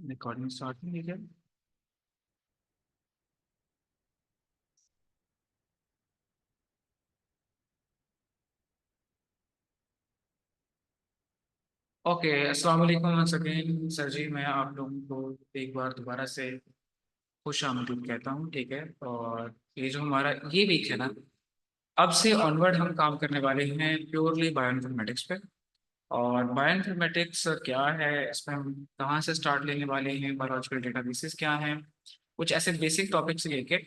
Recording start नहीं किया। Okay, अस्सलाम वालेकुम वंस अगेन सर जी। मैं आप लोगों को एक बार दोबारा से खुश आमदीद कहता हूँ, ठीक है। और ये जो हमारा ये वीक है ना, अब से ऑनवर्ड हम काम करने वाले हैं प्योरली बायोइन्फॉर्मेटिक्स पे। और बायोइन्फॉर्मेटिक्स क्या है, इसमें हम कहाँ से स्टार्ट लेने वाले हैं, बायोलॉजिकल डेटाबेसेस क्या हैं, कुछ ऐसे बेसिक टॉपिक से लेके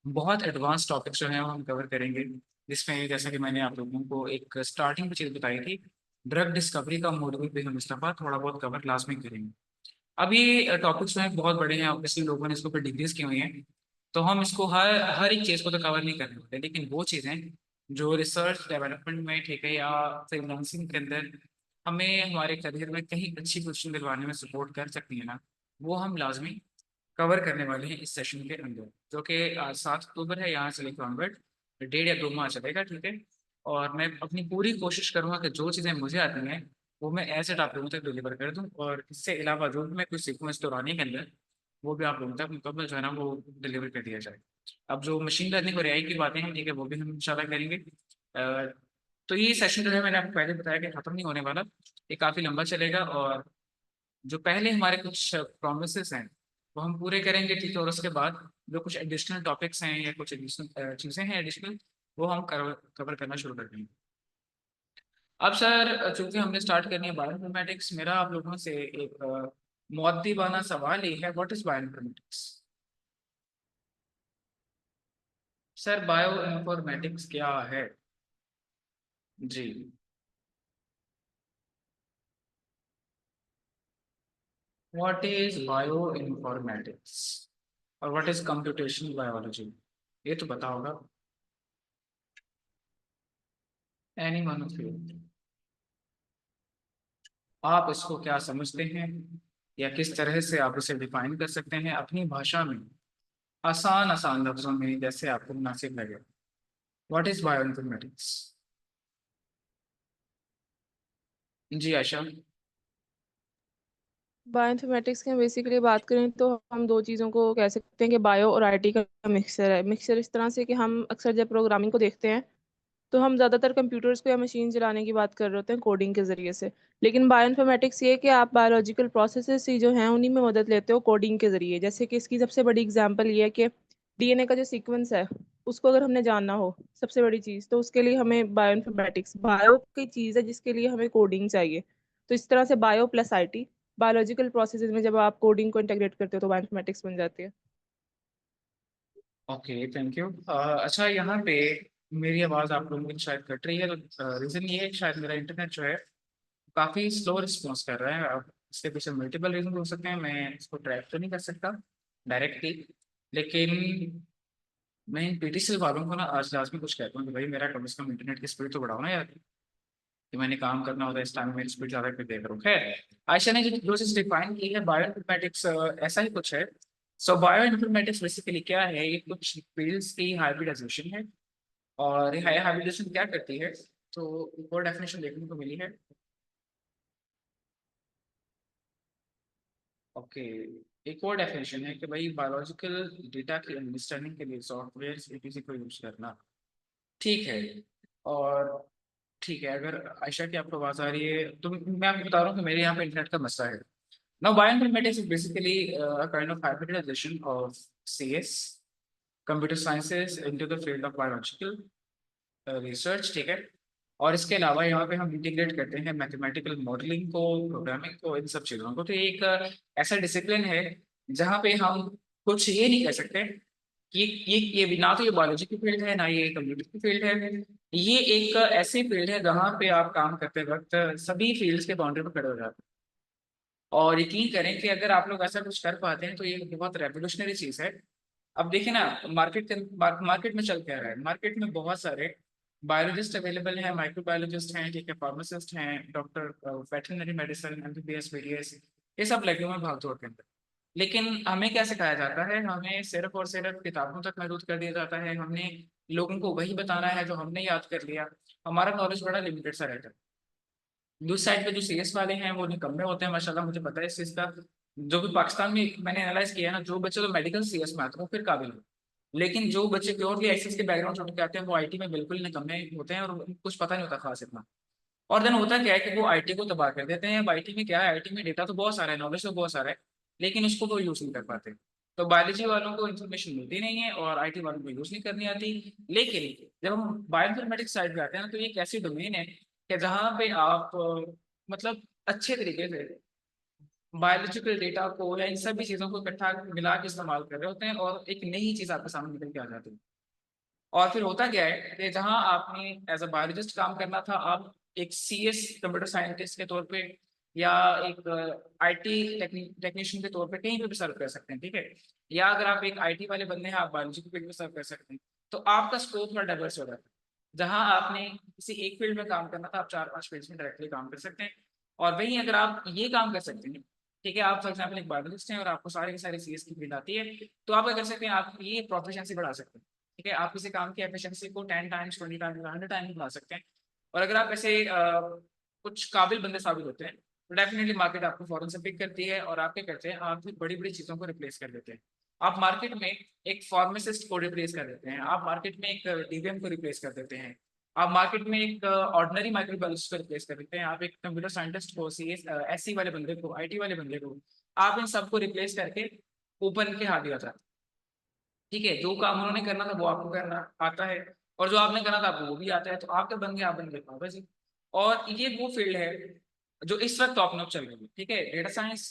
बहुत एडवांस टॉपिक्स जो हैं वो हम कवर करेंगे। जिसमें जैसा कि मैंने आप लोगों को एक स्टार्टिंग में चीज़ बताई थी, ड्रग डिस्कवरी का मॉड्यूल भी हम इस दफ़ा थोड़ा बहुत कवर क्लास में करेंगे। अब ये टॉपिक्स में बहुत बड़े हैं, ऑब्वियसली लोगों ने इसके ऊपर डिग्रीज की हुई हैं, तो हम इसको हर हर एक चीज़ को तो कवर नहीं करने वाले। लेकिन वो चीज़ें जो रिसर्च डेवलपमेंट में, ठीक है, या फ्रीलांसिंग के अंदर हमें हमारे करियर में कहीं अच्छी पोजीशन दिलवाने में सपोर्ट कर सकती है ना, वो हम लाजमी कवर करने वाले हैं इस सेशन के अंदर, जो कि 7 अक्टूबर है। यहाँ से लेकर ऑनवर्ड 1.5 या 2 माह चलेगा, ठीक है। और मैं अपनी पूरी कोशिश करूंगा कि जो चीज़ें मुझे आती हैं वो मैं ऐसे आप लोगों तक डिलीवर कर दूं, और इससे अलावा जो भी मैं कुछ सीखूँ इस दौरान के अंदर, वो भी आप लोगों तक मुकम्मल जो है ना वो डिलीवर कर दिया जाए। अब जो मशीन लर्निंग और एआई की बातें हैं, ठीक है, वो भी हम इंशाल्लाह करेंगे। तो ये सेशन जो है मैंने आपको पहले बताया कि ख़त्म नहीं होने वाला, ये काफ़ी लंबा चलेगा। और जो पहले हमारे कुछ प्रोमिस हैं वो हम पूरे करेंगे, ठीक है। और उसके बाद जो कुछ एडिशनल टॉपिक्स हैं या कुछ एडिशनल चीज़ें हैं एडिशनल, वो हम कवर करना शुरू कर देंगे। अब सर, चूंकि हमने स्टार्ट करनी है बायोइन्फॉर्मेटिक्स, मेरा आप लोगों से एक मुअद्दिबाना सवाल ही है, what is bioinformatics? Sir, bioinformatics क्या है? जी। व्हाट इज बायोइन्फॉर्मेटिक्स और व्हाट इज कंप्यूटेशनल बायोलॉजी? ये तो पता होगा। एनी वन ऑफ यू, आप इसको क्या समझते हैं, या किस तरह से आप इसे डिफाइन कर सकते हैं अपनी भाषा में, आसान आसान लफ्जों में, जैसे आपको मुनासिब लगे। What is bioinformatics? जी आयशा। बायोइन्फॉर्मेटिक्स की हम बेसिकली बात करें तो हम दो चीज़ों को कह सकते हैं कि बायो और आईटी का मिक्सचर है। मिक्सचर इस तरह से कि हम अक्सर जब प्रोग्रामिंग को देखते हैं तो हम ज़्यादातर कंप्यूटर्स को या मशीन चलाने की बात कर रहे होते हैं कोडिंग के ज़रिए से। लेकिन बायोइन्फॉर्मेटिक्स ये है कि आप बायोलॉजिकल प्रोसेसेस ही जो हैं उन्हीं में मदद लेते हो कोडिंग के ज़रिए। जैसे कि इसकी सबसे बड़ी एग्जांपल ये है कि डीएनए का जो सीक्वेंस है उसको अगर हमने जानना हो सबसे बड़ी चीज़, तो उसके लिए हमें बायोइन्फॉर्मेटिक्स बायो की चीज़ है जिसके लिए हमें कोडिंग चाहिए। तो इस तरह से bio plus IT, biological processes में जब आप कोडिंग को इंटीग्रेट करते हो तो बायोइन्फॉर्मेटिक्स बन जाती है। Okay, thank you. अच्छा, यहाँ पे मेरी आवाज़ आप लोगों की शायद कट रही है, तो रीज़न ये है कि शायद मेरा इंटरनेट जो है काफ़ी स्लो रिस्पॉन्स कर रहा है। अब इसके पीछे मल्टीपल रीजन हो सकते हैं, मैं इसको ट्रैक तो नहीं कर सकता डायरेक्टली। लेकिन मैं इन पीटीसी वालों को ना आज लास्ट में कुछ कहता हूँ कि भाई मेरा कम से कम इंटरनेट की स्पीड तो बढ़ाओ ना यार, कि मैंने काम करना होता है इस टाइम में मेरी स्पीड ज़्यादा क्यों देख रहा हूँ। खैर, आयशा ने जो चीज़ डिफाइन की है बायोइन्फॉर्मेटिक्स, ऐसा ही कुछ है। सो बायोइन्फॉर्मेटिक्स बेसिकली क्या है, ये कुछ फील्ड्स की हाइब्रिडाइजेशन है। और ये हाइब्रिडाइजेशन क्या करती है, तो एक और डेफिनेशन देखने को मिली है। ओके, एक और डेफिनेशन है कि भाई बायोलॉजिकल डेटा की अंडरस्टैंडिंग के लिए सॉफ्टवेयर एपीसी को यूज करना, ठीक है। और ठीक है, अगर आयशा की आपको आवाज आ रही है तो मैं आपको बता रहा हूँ कि मेरे यहाँ पे इंटरनेट का मसला है। Now bioinformatics is basically kind of hybridization of CS, computer sciences, into the field of biological research, ठीक है। और इसके अलावा यहाँ पे हम इंटीग्रेट करते हैं मैथमेटिकल मॉडलिंग को, प्रोग्रामिंग को, इन सब चीज़ों को। तो ये एक ऐसा डिसिप्लिन है जहाँ पे हम कुछ ये नहीं कह सकते कि ये ना तो ये बायोलॉजी की फील्ड है, ना ये कंप्यूटर की फील्ड है। ये एक ऐसी फील्ड है जहाँ पे आप काम करते वक्त सभी फील्ड्स के बाउंड्री पर खड़े हो जाते हैं। और यकीन करें कि अगर आप लोग ऐसा कुछ कर पाते हैं तो ये बहुत रेवोल्यूशनरी चीज़ है। अब देखिए ना, मार्केट में चल क्या रहा है, मार्केट में बहुत सारे बायोलॉजिस्ट अवेलेबल हैं, माइक्रोबायोलॉजिस्ट हैं, ठीक है, फार्मासिस्ट हैं, doctor, veterinary medicine, MBBS, BDS, ये सब लगे हुए हैं भागदौड़ के अंदर। लेकिन हमें क्या सिखाया जाता है, हमें सिर्फ और सिर्फ किताबों तक महदूद कर दिया जाता है। हमने लोगों को वही बताना है जो हमने याद कर लिया। हमारा नॉलेज बड़ा लिमिटेड सा रहता है। दूसरी साइड पे जो सीएस वाले हैं वो निकम्मे होते हैं, माशाल्लाह, मुझे पता है इस चीज़ का। जो भी पाकिस्तान में मैंने एनालाइज किया है ना, जो बच्चे तो मेडिकल सीएस में आते हैं वो फिर काबिल हैं, लेकिन जो बच्चे प्योरली आईसीएस के बैकग्राउंड से उठ के आते हैं वो आईटी में बिल्कुल निकम्मे होते हैं और उनको कुछ पता नहीं होता खास इतना। और देन होता क्या है कि वो आईटी को तबाह कर देते हैं। अब आईटी में क्या है, आईटी में डेटा तो बहुत सारा है, नॉलेज तो बहुत सारा है, लेकिन उसको वो यूज नहीं कर पाते। तो बायोलॉजी वालों को इन्फॉर्मेशन मिलती नहीं है और आईटी वालों को यूज नहीं करनी आती। लेकिन जब हम बायोइन्फॉर्मेटिक्स साइड पे आते हैं ना, तो ये एक ऐसी डोमेन है कि जहाँ पे आप मतलब अच्छे तरीके से बायोलॉजिकल डेटा को या इन सभी चीजों को इकट्ठा मिला के इस्तेमाल कर रहे होते हैं और एक नई चीज आपके सामने निकल के आ जाती है। और फिर होता क्या है कि जहां आपने एज अ बायोलॉजिस्ट काम करना था, आप एक सीएस कंप्यूटर साइंटिस्ट के तौर पे या एक आईटी टेक्नीशियन के तौर पे कहीं पे भी सर्व कर सकते हैं, ठीक है। या अगर आप एक आईटी वाले बंदे हैं, आप बायोलॉजी के फील्ड में सर्व कर सकते हैं। तो आपका स्कोप थोड़ा डाइवर्स हो जाता है। जहां आपने किसी एक फील्ड में काम करना था, आप 4-5 फील्ड में डायरेक्टली काम कर सकते हैं। और वहीं अगर आप ये काम कर सकते हैं, ठीक है, आप फॉर एग्जाम्पल एक बायोलॉजिस्ट हैं और आपको सारे के सारे सीएस की फील्ड आती है, तो आप क्या कर सकते हैं, आप ये प्रोफिशिएंसी बढ़ा सकते हैं। ठीक है, आप किसी काम की एफिशिएंसी को 10 टाइम्स, 20 टाइम्स, 100 टाइम्स बढ़ा सकते हैं। और अगर आप ऐसे कुछ काबिल बंदे साबित होते हैं, तो डेफिनेटली मार्केट आपको फौरन से पिक करती है और आप क्या करते हैं, आप फिर बड़ी बड़ी चीजों को रिप्लेस कर देते हैं। आप मार्केट में एक फार्मासिस्ट को रिप्लेस कर देते हैं, आप मार्केट में एक डीबीएम को रिप्लेस कर देते हैं, आप मार्केट में एक ऑर्डिनरी माइक्रोबायोलॉजिस्ट को रिप्लेस कर देते हैं, आप एक कंप्यूटर साइंटिस्ट को, सी एस एससी वाले बंदे को, आईटी वाले बंदे को, आप इन सबको रिप्लेस करके ऊपर इनके हाथ दिया जाता है। ठीक है, जो काम उन्होंने करना था वो आपको करना आता है और जो आपने करना था आपको वो भी आता है, तो आपके बन गए, आप बन गए बाबा जी। और ये वो फील्ड है जो इस वक्त टॉप नॉच चल रही है। ठीक है, data science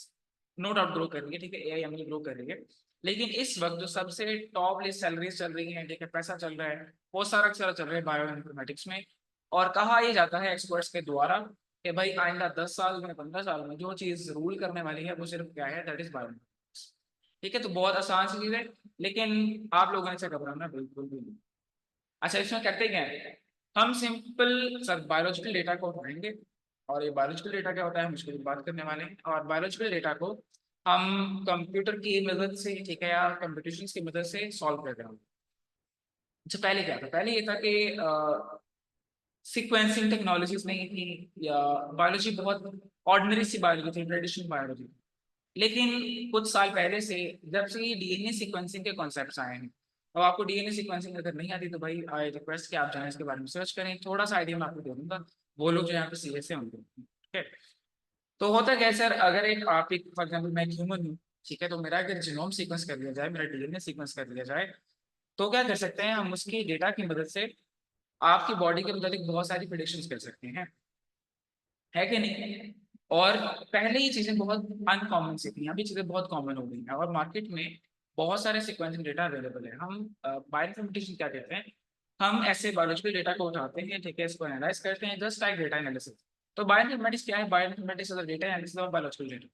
no doubt grow कर रही है, ठीक है, एआई एमएल ग्रो कर रही है, लेकिन इस वक्त जो सबसे टॉप लिस्ट सैलरीज चल रही है, ठीक है, पैसा चल रहा है, बहुत सारा सारा चल रहा है बायो इन्फॉर्मेटिक्स में। और कहा ये जाता है एक्सपर्ट्स के द्वारा कि भाई आइंदा 10 साल में, 15 साल में जो चीज रूल करने वाली है वो सिर्फ क्या है, दैट इज बायो। ठीक है, तो बहुत आसान सी चीज है, लेकिन आप लोगों ने इसे घबराना बिल्कुल भी नहीं। अच्छा, इसमें करते क्या है, हम सिंपल सर बायोलॉजिकल डेटा को उठाएंगे। और ये बायोलॉजिकल डेटा क्या होता है, हम उसकी बात करने वाले हैं। और बायोलॉजिकल डेटा को हम कंप्यूटर की मदद से, ठीक है, या कंप्यूटेशन की मदद से सॉल्व कर रहे हैं। अच्छा, पहले क्या था, पहले ये था कि सीक्वेंसिंग टेक्नोलॉजीज नहीं थी, या बायोलॉजी बहुत ऑर्डिनरी सी बायोलॉजी थी, ट्रेडिशनल बायोलॉजी। लेकिन कुछ साल पहले से, जब से ये डीएनए सीक्वेंसिंग के कॉन्सेप्ट्स आए हैं, और आपको डीएनए सीक्वेंसिंग अगर नहीं आती तो भाई आई रिक्वेस्ट कि आप जाएं इसके बारे में सर्च करें, थोड़ा सा आइडिया मैं आपको दे दूंगा। वो लोग जो यहाँ पे सीरियस है उनको, ठीक है। तो होता क्या है सर, अगर एक आप एक फॉर एग्जाम्पल मैं ह्यूमन हूँ, ठीक है, तो मेरा अगर जीनोम सीक्वेंस कर लिया जाए, मेरा डीएनए सीक्वेंस कर लिया जाए, तो क्या कर सकते हैं हम, उसकी डेटा की मदद से आपकी बॉडी के मुताबिक बहुत सारी प्रिडिक्शंस कर सकते हैं, है कि नहीं। और पहले ये चीजें बहुत अनकॉमन सी थी, अभी चीजें बहुत कॉमन हो गई हैं और मार्केट में बहुत सारे सिक्वेंसिंग डेटा अवेलेबल है। हम बायोइन्फॉर्मेटिक्स क्या कहते हैं, हम ऐसे बायोलॉजिकल डेटा को उठाते हैं, ठीक है, इसको एनालाइज करते हैं, जस्ट लाइक डेटा एनालिसिस। तो बायोइन्फॉर्मेटिक्स क्या है, बायोइन्फॉर्मेटिक्स डेटा एनालिसिस और बायोलॉजिकल डेटा,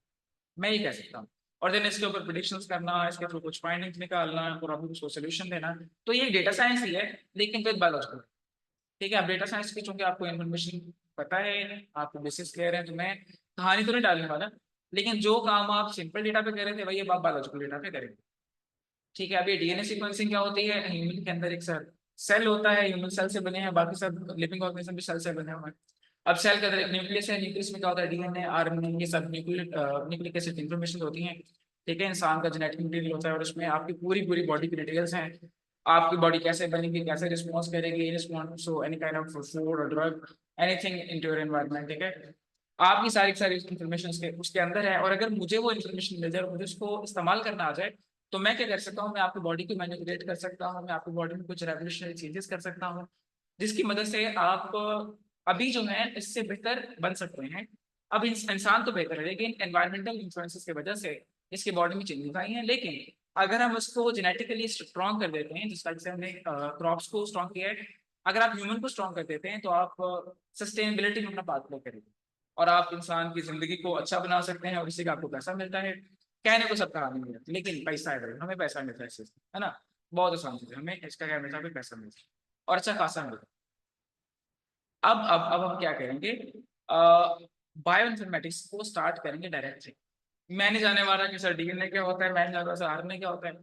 मैं ये कह सकता हूँ। और देन इसके ऊपर प्रिडिक्शंस करना, इसके थ्रू कुछ फाइंडिंग्स निकालना, प्रॉब्लम्स को सोल्यूशन देना। तो ये डेटा साइंस ही है, लेकिन विद बायोलॉजिकल। ठीक है, आप डेटा साइंस की चूंकि आपको इन्फॉर्मेशन पता है, आपको बेसिस क्लियर है, तो मैं कहानी तो नहीं डालने वाला। लेकिन जो काम आप सिंपल डेटा पे कर रहे थे वही अब आप बायोलॉजिकल डेटा पे करेंगे। ठीक है, अब ये डीएनए सीक्वेंसिंग क्या होती है, ह्यूमन के अंदर एक सेल होता है, ह्यूमन सेल से बने हैं, बाकी सब लिविंग ऑर्गेनिज्म भी सेल से बने हुए हैं। अब सेल के अंदर एक न्यूक्लियस है, न्यूक्लियस में क्या होता है, डीएनए, आरएनए, ये सब न्यूक्लिक एसिड इन्फॉर्मेशन होती हैं। ठीक है, इंसान का जेनेटिक मटेरियल होता है और उसमें आपकी पूरी पूरी बॉडी की डिटेल्स हैं। आपकी बॉडी कैसे बनेगी, कैसे रिस्पॉन्स करेगी in response to any kind of food और drug, anything into your environment. ठीक है, आपकी सारी की सारी इन्फॉर्मेशन उसके अंदर है। और अगर मुझे वो इन्फॉर्मेशन मिल जाए और मुझे उसको इस्तेमाल करना आ जाए, तो मैं क्या कर सकता हूँ, मैं आपकी बॉडी को मैनिपुलेट कर सकता हूँ, मैं आपकी बॉडी में कुछ रेवोल्यूशनरी चेंजेस कर सकता हूँ, जिसकी मदद से आप अभी जो है इससे बेहतर बन सकते हैं। अब इंसान तो बेहतर है, लेकिन एनवायरमेंटल इन्फ्लुएंसेस की वजह से इसकी बॉडी में चेंजेस आई हैं। लेकिन अगर हम उसको जेनेटिकली स्ट्रॉन्ग कर देते हैं, जिस तरह से हमने क्रॉप्स को स्ट्रॉन्ग किया है, अगर आप ह्यूमन को स्ट्रॉन्ग कर देते हैं तो आप सस्टेनेबिलिटी में अपना पाथ प्ले करेंगे और आप इंसान की जिंदगी को अच्छा बना सकते हैं और इससे आपको पैसा मिलता है। कहने को सब कहानी नहीं मिलती, लेकिन पैसा है भाई, हमें पैसा मिलता है इससे, है ना। बहुत आसान चीज है, हमें इसका क्या मिलता है, पैसा मिलता है और अच्छा खासा मिलता है। अब हम क्या करेंगे, बायो इन्फॉर्मेटिक्स को स्टार्ट करेंगे डायरेक्टली। मैं नहीं जाने वाला कि सर डीएनए क्या होता है, मैं नहीं जाने वाला सर आरएनए क्या होता है।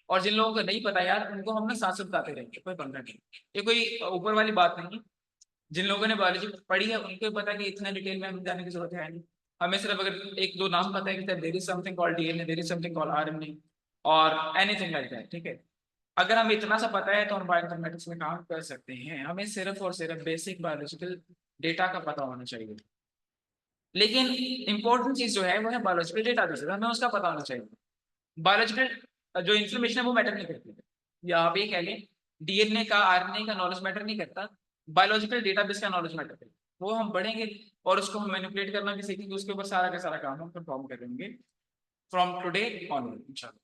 और जिन लोगों को नहीं पता यार, उनको हम ना साथ साथ बताते रहेंगे, कोई पंगा नहीं। ये कोई ऊपर वाली बात नहीं है। जिन लोगों ने बायोलॉजी पढ़ी है उनको भी पता है कि इतना डिटेल में हमें जाने की जरूरत है नहीं। हमें सिर्फ अगर एक दो नाम पता है कि there is something called DNA, there is something called RNA और एनीथिंग लाइक दैट, ठीक है। अगर हमें इतना सा पता है तो हम बायोइन्फॉर्मेटिक्स में काम कर सकते हैं। हमें सिर्फ और सिर्फ बेसिक बायोलॉजिकल डेटा का पता होना चाहिए। लेकिन इंपॉर्टेंट चीज जो है वो है बायोलॉजिकल डेटा, हमें उसका पता होना चाहिए। बायोलॉजिकल जो इन्फॉर्मेशन है वो मैटर नहीं करती है, या आप ये कह लें डीएनए का आरएनए का नॉलेज मैटर नहीं करता, बायोलॉजिकल डेटाबेस का नॉलेज मैटर करता है। वो हम पढ़ेंगे और उसको हम मैनिपुलेट करना भी सीखेंगे, उसके ऊपर सारा का सारा काम हम परफॉर्म करेंगे फ्रॉम टुडे ऑनवर्ड इंशाल्लाह।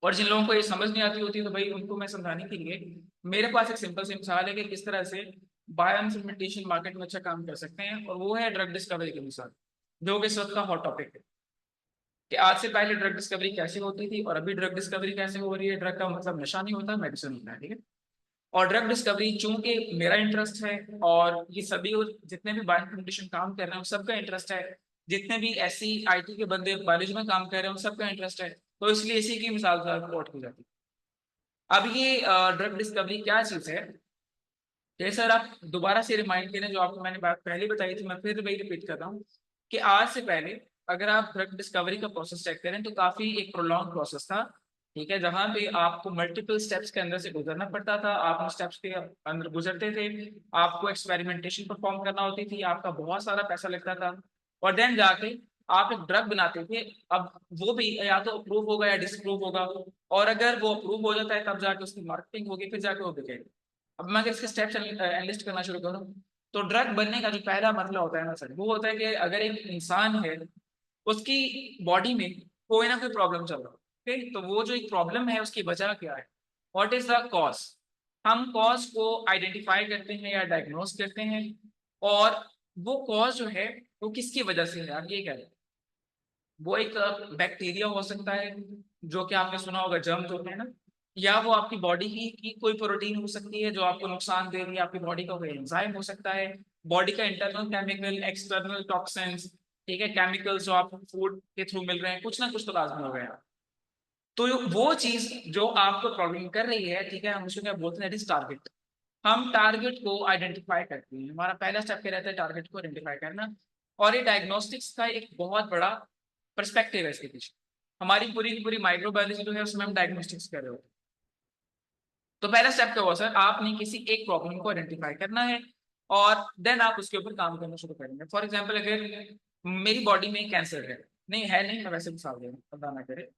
और जिन लोगों को ये समझ नहीं आती होती तो भाई उनको मैं समझाने के लिए मेरे पास एक सिंपल सी मिसाल है कि किस तरह से बायोइन्फॉर्मेटिशियन मार्केट में अच्छा काम कर सकते हैं, और वो है ड्रग डिस्कवरी के मिसाल, जो कि इस वक्त का हॉट टॉपिक है कि आज से पहले ड्रग डिस्कवरी कैसे होती थी और अभी ड्रग डिस्कवरी कैसे हो रही है। ड्रग का मतलब नशा नहीं होता, मेडिसिन होता है, ठीक है। और ड्रग डिस्कवरी चूंकि मेरा इंटरेस्ट है और ये सभी जितने भी बायोइन्फॉर्मेटिशियन काम कर रहे हैं उन सबका इंटरेस्ट है, जितने भी ऐसी आईटी के बंदे बायोलॉजी में काम कर रहे हैं उन सबका इंटरेस्ट है, तो इसलिए इसी की मिसाल कोट की जाती है। अब ये ड्रग डिस्कवरी क्या चीज है, जैसे सर आप दोबारा से रिमाइंड करें जो आपको मैंने बात पहले बताई थी, मैं फिर वही रिपीट कर रहा हूँ कि आज से पहले अगर आप ड्रग डिस्कवरी का प्रोसेस चेक करें तो काफी एक प्रोलॉन्ग प्रोसेस था, ठीक है, जहां पे आपको मल्टीपल स्टेप्स के अंदर से गुजरना पड़ता था। आप उन स्टेप्स के अंदर गुजरते थे, आपको एक्सपेरिमेंटेशन परफॉर्म करना होती थी, आपका बहुत सारा पैसा लगता था, और देन जाके आप एक ड्रग बनाते थे। अब वो भी या तो अप्रूव होगा या डिसअप्रूव होगा, और अगर वो अप्रूव हो जाता है तब जाके उसकी मार्केटिंग होगी, फिर जाके वो बिकेगा। अब मैं अगर इसके स्टेप्स एनलिस्ट करना शुरू करूँ तो ड्रग बनने का जो पहला मसला होता है ना सर, वो होता है कि अगर एक इंसान है उसकी बॉडी में कोई ना कोई प्रॉब्लम चल रहा है, ठीक, तो वो जो एक प्रॉब्लम है उसकी वजह क्या है, व्हाट इज द कॉज। हम कॉज को आइडेंटिफाई करते हैं या डायग्नोस करते हैं, और वो कॉज जो है वो किसकी वजह से है, आप ये कह रहे हैं। वो एक बैक्टीरिया हो सकता है, जो कि आपने सुना होगा जर्म्स होते हैं ना, या वो आपकी बॉडी की कोई प्रोटीन हो सकती है जो आपको नुकसान दे रही है, आपकी बॉडी का कोई एंजाइम हो सकता है, बॉडी का इंटरनल केमिकल, एक्सटर्नल टॉक्सिन्स, ठीक है, केमिकल्स जो आपको फूड के थ्रू मिल रहे हैं, कुछ ना कुछ तो लाजमी हो गया। तो वो चीज जो आपको प्रॉब्लम कर रही है, ठीक है, हम उसको क्या बोलते हैं, टारगेट। हम टारगेट को आइडेंटिफाई करते हैं, हमारा पहला स्टेप क्या रहता है, टारगेट को आइडेंटिफाई करना। और ये डायग्नोस्टिक्स का एक बहुत बड़ा पर्सपेक्टिव है इसके पीछे। हमारी पूरी की पूरी माइक्रोबायोलॉजी जो है उसमें हम डायग्नोस्टिक्स कर रहे होते हैं। तो पहला स्टेप क्या हुआ सर, आपने किसी एक प्रॉब्लम को आइडेंटिफाई करना है और देन आप उसके ऊपर काम करना शुरू करेंगे। फॉर एग्जाम्पल अगर मेरी बॉडी में कैंसर है, नहीं है, नहीं मैं वैसे मिसाल दे रहा हूँ, पता ना करे,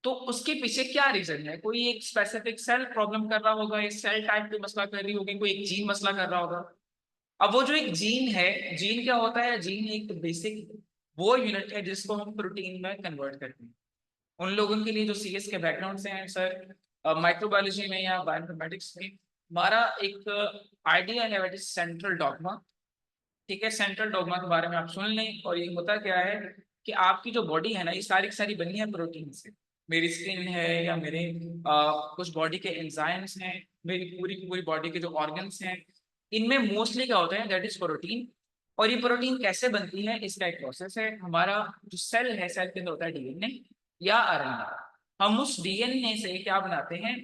तो उसके पीछे क्या रीजन है, कोई एक स्पेसिफिक सेल प्रॉब्लम कर रहा होगा, एक सेल टाइप पे मसला कर रही होगी, कोई एक जीन मसला कर रहा होगा। अब वो जो एक जीन है, जीन क्या होता है, जीन एक बेसिक वो यूनिट है जिसको हम प्रोटीन में कन्वर्ट करते हैं। उन लोगों के लिए जो सीएस के बैकग्राउंड से हैं सर, माइक्रोबायोलॉजी में या बायोइन्फॉर्मेटिक्स में, हमारा एक आइडिया है व्हाट इज सेंट्रल डॉगमा, ठीक है। सेंट्रल डॉगमा के बारे में आप सुन लें, और ये होता क्या है कि आपकी जो बॉडी है ना ये सारी की सारी बनी है प्रोटीन से। मेरी स्किन है या मेरे कुछ बॉडी के एंजाइम्स हैं, मेरी पूरी की पूरी बॉडी के जो ऑर्गन्स हैं, इनमें मोस्टली क्या होता है, दैट इज प्रोटीन। और ये प्रोटीन कैसे बनती है, इसका एक प्रोसेस है। हमारा जो सेल है, सेल के अंदर होता है डीएनए या आरएनए। हम उस डीएनए से क्या बनाते हैं,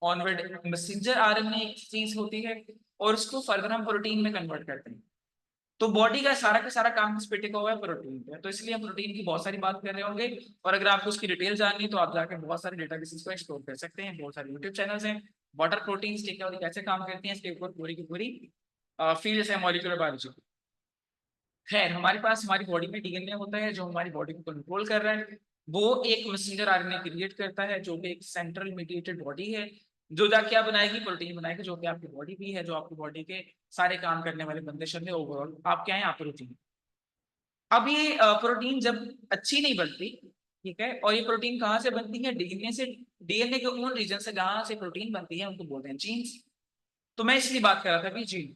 ऑनवर्ड मैसेंजर आरएनए एक चीज होती है, और उसको फर्दर हम प्रोटीन में कन्वर्ट करते हैं। तो बॉडी का सारा काम किस पे टिका हुआ है, प्रोटीन पे। तो इसलिए हम प्रोटीन की बहुत सारी बात कर रहे होंगे, और अगर आपको उसकी डिटेल जाननी है तो आप जाकर बहुत सारे डेटाबेसेस को एक्सप्लोर कर सकते हैं। बहुत सारे यूट्यूब चैनल्स हैं, वाटर प्रोटीन्स ठीक है, और कैसे काम करती हैं इसके ऊपर पूरी की पूरी फील्ड है मॉलिक्यूलर बायोलॉजी। खैर, हमारे पास हमारी बॉडी में डीएनए होता है जो हमारी बॉडी को कंट्रोल कर रहा है। वो एक मैसेंजर आरएनए क्रिएट करता है जो कि एक सेंट्रल मीडिएटेड बॉडी है, जो जाके क्या बनाएगी, प्रोटीन बनाएगी, जो कि आपकी बॉडी भी है, जो आपकी बॉडी के सारे काम करने वाले बंदे शंदे ओवरऑल आप क्या है, आप प्रोटीन। अब ये प्रोटीन जब अच्छी नहीं बनती, ठीक है, और ये प्रोटीन कहाँ से बनती है, डीएनए से। डीएनए के उन रीजन से जहाँ से प्रोटीन बनती है उनको बोलते हैं जीन्स। तो मैं इसलिए बात कर रहा था कि जीन,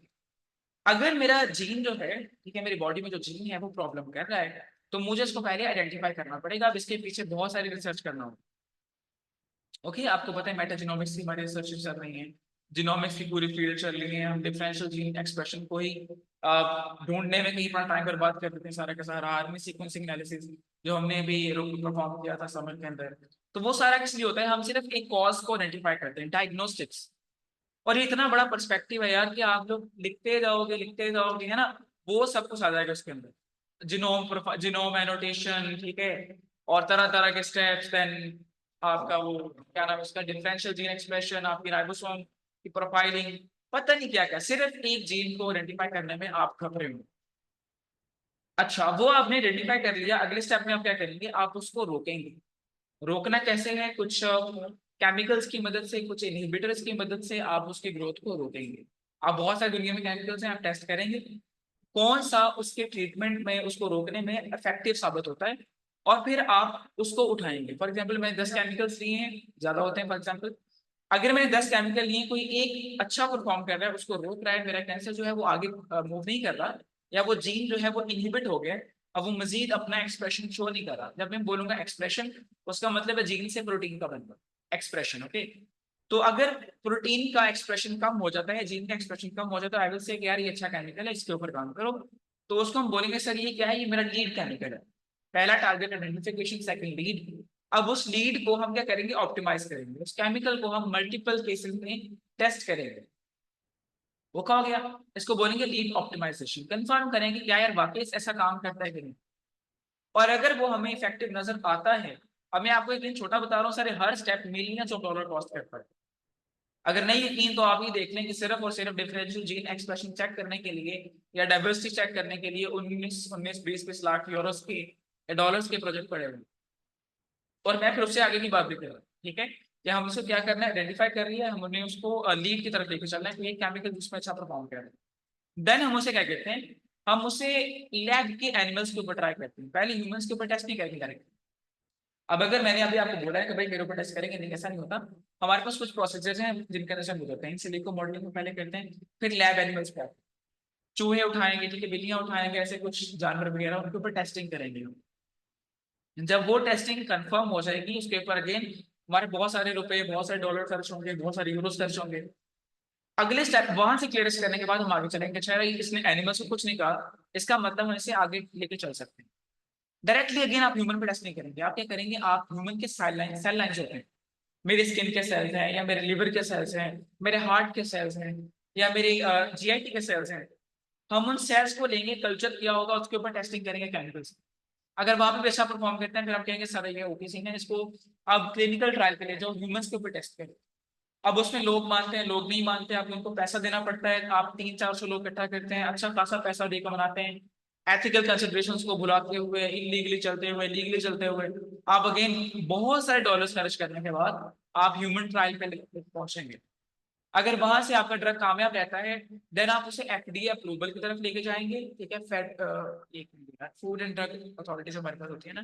अगर मेरा जीन जो है, ठीक है, मेरी बॉडी में जो जीन है वो प्रॉब्लम कर रहा है, तो मुझे इसको पहले आइडेंटिफाई करना पड़ेगा। अब इसके पीछे बहुत सारी रिसर्च करना होगा। ओके, आपको पता है मेटाजीनोमिक्स की हमारी रिसर्च चल रही है, जीनोमिक्स की पूरी फील्ड चल रही है। हम डिफरेंशियल जीन एक्सप्रेशन को ही ढूंढने में कहीं अपना टाइम बर्बाद कर देते हैं, सारा का सारा आरएनए सीक्वेंसिंग एनालिसिस जो हमने भी परफॉर्म किया था समर के अंदर। तो वो सारा किस लिए होता है, हम सिर्फ एक कॉज को आइडेंटिफाई करते हैं, डायग्नोस्टिक्स। और ये इतना बड़ा पर्सपेक्टिव है यार कि आप लोग लिखते जाओगे है ना, वो सब कुछ आ जाएगा उसके अंदर। जिनोम एनोटेशन, ठीक है, और तरह तरह के स्टेप्स, देन आपका वो क्या नाम है उसका, डिफरेंशियल जीन एक्सप्रेशन, आपकी राइबोसोम की प्रोफाइलिंग, पता नहीं क्या क्या, सिर्फ एक जीन को आइडेंटिफाई करने में आप घबरे हो। अच्छा, वो आपने आइडेंटिफाई कर लिया, अगले स्टेप में आप क्या करेंगे, आप उसको रोकेंगे। रोकना कैसे है, कुछ केमिकल्स की मदद से, कुछ इनहिबिटर्स की मदद से आप उसकी ग्रोथ को रोकेंगे। आप बहुत सारी दुनिया में केमिकल्स हैं, आप टेस्ट करेंगे कौन सा उसके ट्रीटमेंट में, उसको रोकने में इफेक्टिव साबित होता है, और फिर आप उसको उठाएंगे। फॉर एग्जाम्पल मैंने 10 केमिकल्स लिए हैं, ज्यादा होते हैं फॉर एग्जाम्पल, अगर मैंने 10 केमिकल लिए, कोई एक अच्छा परफॉर्म कर रहा है, उसको रोक रहा है, मेरा कैंसर जो है वो आगे मूव नहीं कर रहा, या वो जीन जो है वो इनहिबिट हो गया, अब वो मजीद अपना एक्सप्रेशन शो नहीं कर रहा। जब मैं बोलूंगा एक्सप्रेशन, उसका मतलब है जीन से प्रोटीन का बनना, एक्सप्रेशन, ओके। तो अगर प्रोटीन का एक्सप्रेशन कम हो जाता है, जीन का एक्सप्रेशन कम हो जाता है, आई विल से कि यार ये अच्छा केमिकल है, इसके ऊपर काम करो। तो उसको हम बोलेंगे सर ये क्या है, ये मेरा लीड केमिकल है, पहला टारगेट आइडेंटिफिकेशन, सेकंड लीड। अब उस लीड को हम क्या करेंगे, ऑप्टिमाइज करेंगे, उस केमिकल को हम मल्टीपल केसेस में टेस्ट करेंगे। वो कहा गया, इसको बोलेंगे लीड ऑप्टिमाइजेशन, कंफर्म करेंगे क्या यार वाकई ऐसा काम करता है कि नहीं। और अगर वो हमें इफेक्टिव नजर आता है, अब मैं आपको एक दिन छोटा बता रहा हूँ, सारे हर step millions of dollar cost करता है। अगर नहीं यकीन तो आप ही देख लें कि सिर्फ और सिर्फ डिफरेंशियल जीन एक्सप्रेशन चेक करने के लिए, या डाइवर्सिटी चेक करने के लिए 19 20 लाख यूरोस के, डॉलर्स के प्रोजेक्ट पड़े हुए। और मैं फिर उससे आगे की बात भी कर रहा हूँ, ठीक है, कि हम उसको क्या करना है, आइडेंटिफाई कर लिया, हमने उसको लीड की तरफ लेके चलना है कि एक केमिकल जिसमें अच्छा परफॉर्म कर रहा है। देन हम उसे क्या कहते हैं, हम उसे लैब के एनिमल्स के ऊपर ट्राई करते हैं, पहले ह्यूमंस के ऊपर टेस्ट नहीं करेंगे डायरेक्ट। अब अगर मैंने अभी आपको बोला है कि भाई मेरे ऊपर टेस्ट करेंगे, नहीं ऐसा नहीं होता। हमारे पास कुछ प्रोसीजर्स हैं जिनके अंदर से हम गुजरते हैं, इन सिलिको मॉडलिंग को पहले करते हैं, फिर लैब एनिमल्स पे आते हैं। चूहे उठाएंगे, ठीक है, बिल्लियां उठाएंगे, ऐसे कुछ जानवर वगैरह, उनके ऊपर टेस्टिंग करेंगे। जब वो टेस्टिंग कंफर्म हो जाएगी, उसके ऊपर अगेन हमारे बहुत सारे रुपए, बहुत सारे डॉलर खर्च होंगे, बहुत सारे यूरोस खर्च होंगे। अगले स्टेप वहां से क्लियरेंस करने के बाद हम आगे चलेंगे, अच्छा इसने एनिमल्स को कुछ नहीं कहा, इसका मतलब हम इसे आगे लेके चल सकते हैं। डायरेक्टली अगेन आप ह्यूमन पे टेस्ट नहीं करेंगे, आप क्या करेंगे, आप ह्यूमन के सेल लाइन्स होते हैं, मेरे स्किन के सेल्स हैं, या मेरे लिवर के सेल्स हैं, मेरे हार्ट के सेल्स हैं, या मेरे जीआईटी के सेल्स हैं, हम उन सेल्स को लेंगे, कल्चर किया होगा, उसके ऊपर टेस्टिंग करेंगे केमिकल्स। अगर वहां पे अच्छा परफॉर्म करते हैं, फिर हम कहेंगे सर ये ओके सीन है, इसको अब क्लिनिकल ट्रायल के लिए जाओ, ह्यूमंस के ऊपर टेस्ट करें। अब उसमें लोग मानते हैं, लोग नहीं मानते, आप उनको पैसा देना पड़ता है, आप 300 400 लोग इकट्ठा करते हैं, अच्छा खासा पैसा देकर बनाते हैं, एथिकल कंसिडरेशंस को भुलाते हुए, इलीगली चलते हुए, लीगली चलते हुए, आप अगेन बहुत सारे डॉलर्स खर्च करने के बाद आप ह्यूमन ट्रायल पे पहुंचेंगे। अगर वहां से आपका ड्रग कामयाब रहता है, देन आप उसे एफडीए अप्रूवल की तरफ लेके जाएंगे, ठीक है, फूड एंड ड्रग अथॉरिटी जो हमारे पास होती है ना,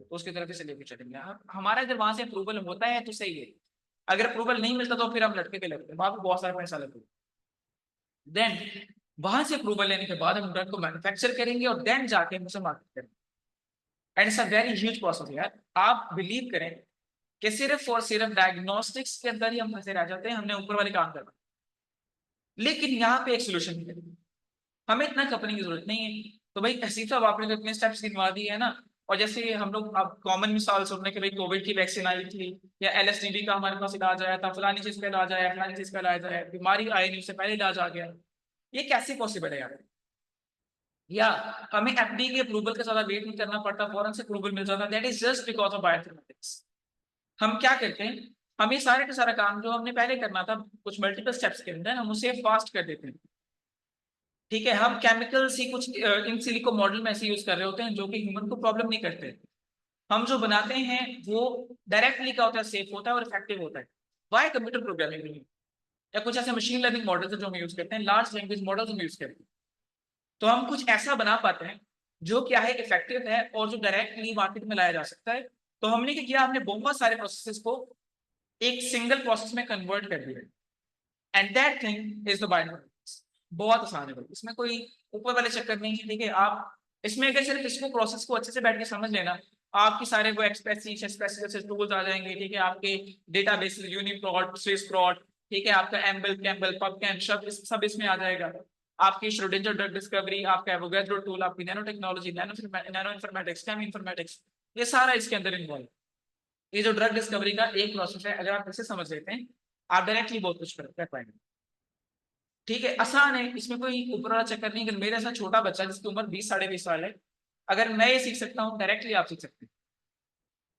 तो उसकी तरफ से लेके चलेंगे। हमारा अगर वहां से अप्रूवल होता है तो सही है, अगर अप्रूवल नहीं मिलता तो फिर हम लटके के लगते हैं, वहां पे बहुत सारा पैसा लगेगा। देन वहां से अप्रूवल लेने के बाद हम ड्रग को मैन्युफैक्चर करेंगे, और देन जाके हम उसे मार्केट करेंगे। And it's a very huge process यार, आप बिलीव करें कि सिर्फ और सिर्फ डायग्नोस्टिक्स के अंदर ही हम फंसे रह जाते हैं, हमने ऊपर वाले काम करना। लेकिन यहाँ पे एक सोल्यूशन है, हमें इतना खपने की जरूरत नहीं है। तो भाई हसीफ साहब आपने तो इतने स्टेप्स गिनवा दिए है ना, और जैसे हम लोग अब कॉमन मिसाल सुन रहे हैं कि भाई कोविड की वैक्सीन आई थी, या एलएसटीडी का हमारे पास इलाज आया था, फलानी चीज का इलाज आया, फलानी चीज का इलाज आया, बीमारी आई नहीं उससे पहले इलाज आ गया, ये कैसे पॉसिबल है यार। या हमें एफडी के अप्रूवल का ज्यादा वेट नहीं करना पड़ता, फौरन से अप्रूवल मिल जाता, that is just because of bioinformatics. हम क्या करते हैं, हम ये सारे का सारा काम जो हमने पहले करना था कुछ मल्टीपल स्टेप्स के अंदर, हम उसे फास्ट कर देते हैं। ठीक है, हम केमिकल्स ही कुछ इन सिलिको मॉडल में ऐसे यूज कर रहे होते हैं जो कि ह्यूमन को प्रॉब्लम नहीं करते। हम जो बनाते हैं वो डायरेक्टली क्या होता है, सेफ होता है और इफेक्टिव होता है, वाई कंप्यूटर प्रोग्रामिंग नहीं, या कुछ ऐसे मशीन लर्निंग मॉडल्स जो हम यूज करते हैं, लार्ज लैंग्वेज मॉडल्स हम यूज करते हैं, तो हम कुछ ऐसा बना पाते हैं जो क्या है, इफेक्टिव है, और जो डायरेक्टली मार्केट में लाया जा सकता है। तो हमने क्या किया, हमने बहुत सारे प्रोसेसेस को एक सिंगल प्रोसेस में कन्वर्ट कर दिया, and that thing is the bioinformatics. बहुत आसान है भाई, इसमें कोई ऊपर वाले चक्कर नहीं है, ठीक है। आप इसमें अगर सिर्फ इसको प्रोसेस को अच्छे से बैठ के समझ लेना, आपकी सारे वो एक्सप्रेसिव टूल्स आ जाएंगे, ठीक है, आपके डेटाबेस, यूनिप्रोट, स्विसप्रोट, ठीक है, आपका एम्बल, कैम्बल, पबकेम, सब इसमें आ जाएगा। आपकी श्रोडिंगर ड्रग डिस्कवरी, आपका एवोगैड्रो टूल, आपकी नैनो टेक्नोलॉजी, नैनो इन्फॉर्मेटिक्स, केम इन्फॉर्मेटिक्स, ये सारा इसके अंदर इन्वॉल्व। ये जो ड्रग डिस्कवरी का एक प्रोसेस है, अगर आप इसे समझ लेते हैं, आप डायरेक्टली बहुत कुछ कर पाएंगे। ठीक है, आसान है, इसमें कोई ऊपर वाला चक्कर नहीं। अगर मेरे ऐसा छोटा बच्चा जिसकी उम्र 20 साढ़े 20 साल है, अगर मैं ये सीख सकता हूँ डायरेक्टली आप सीख सकते हैं।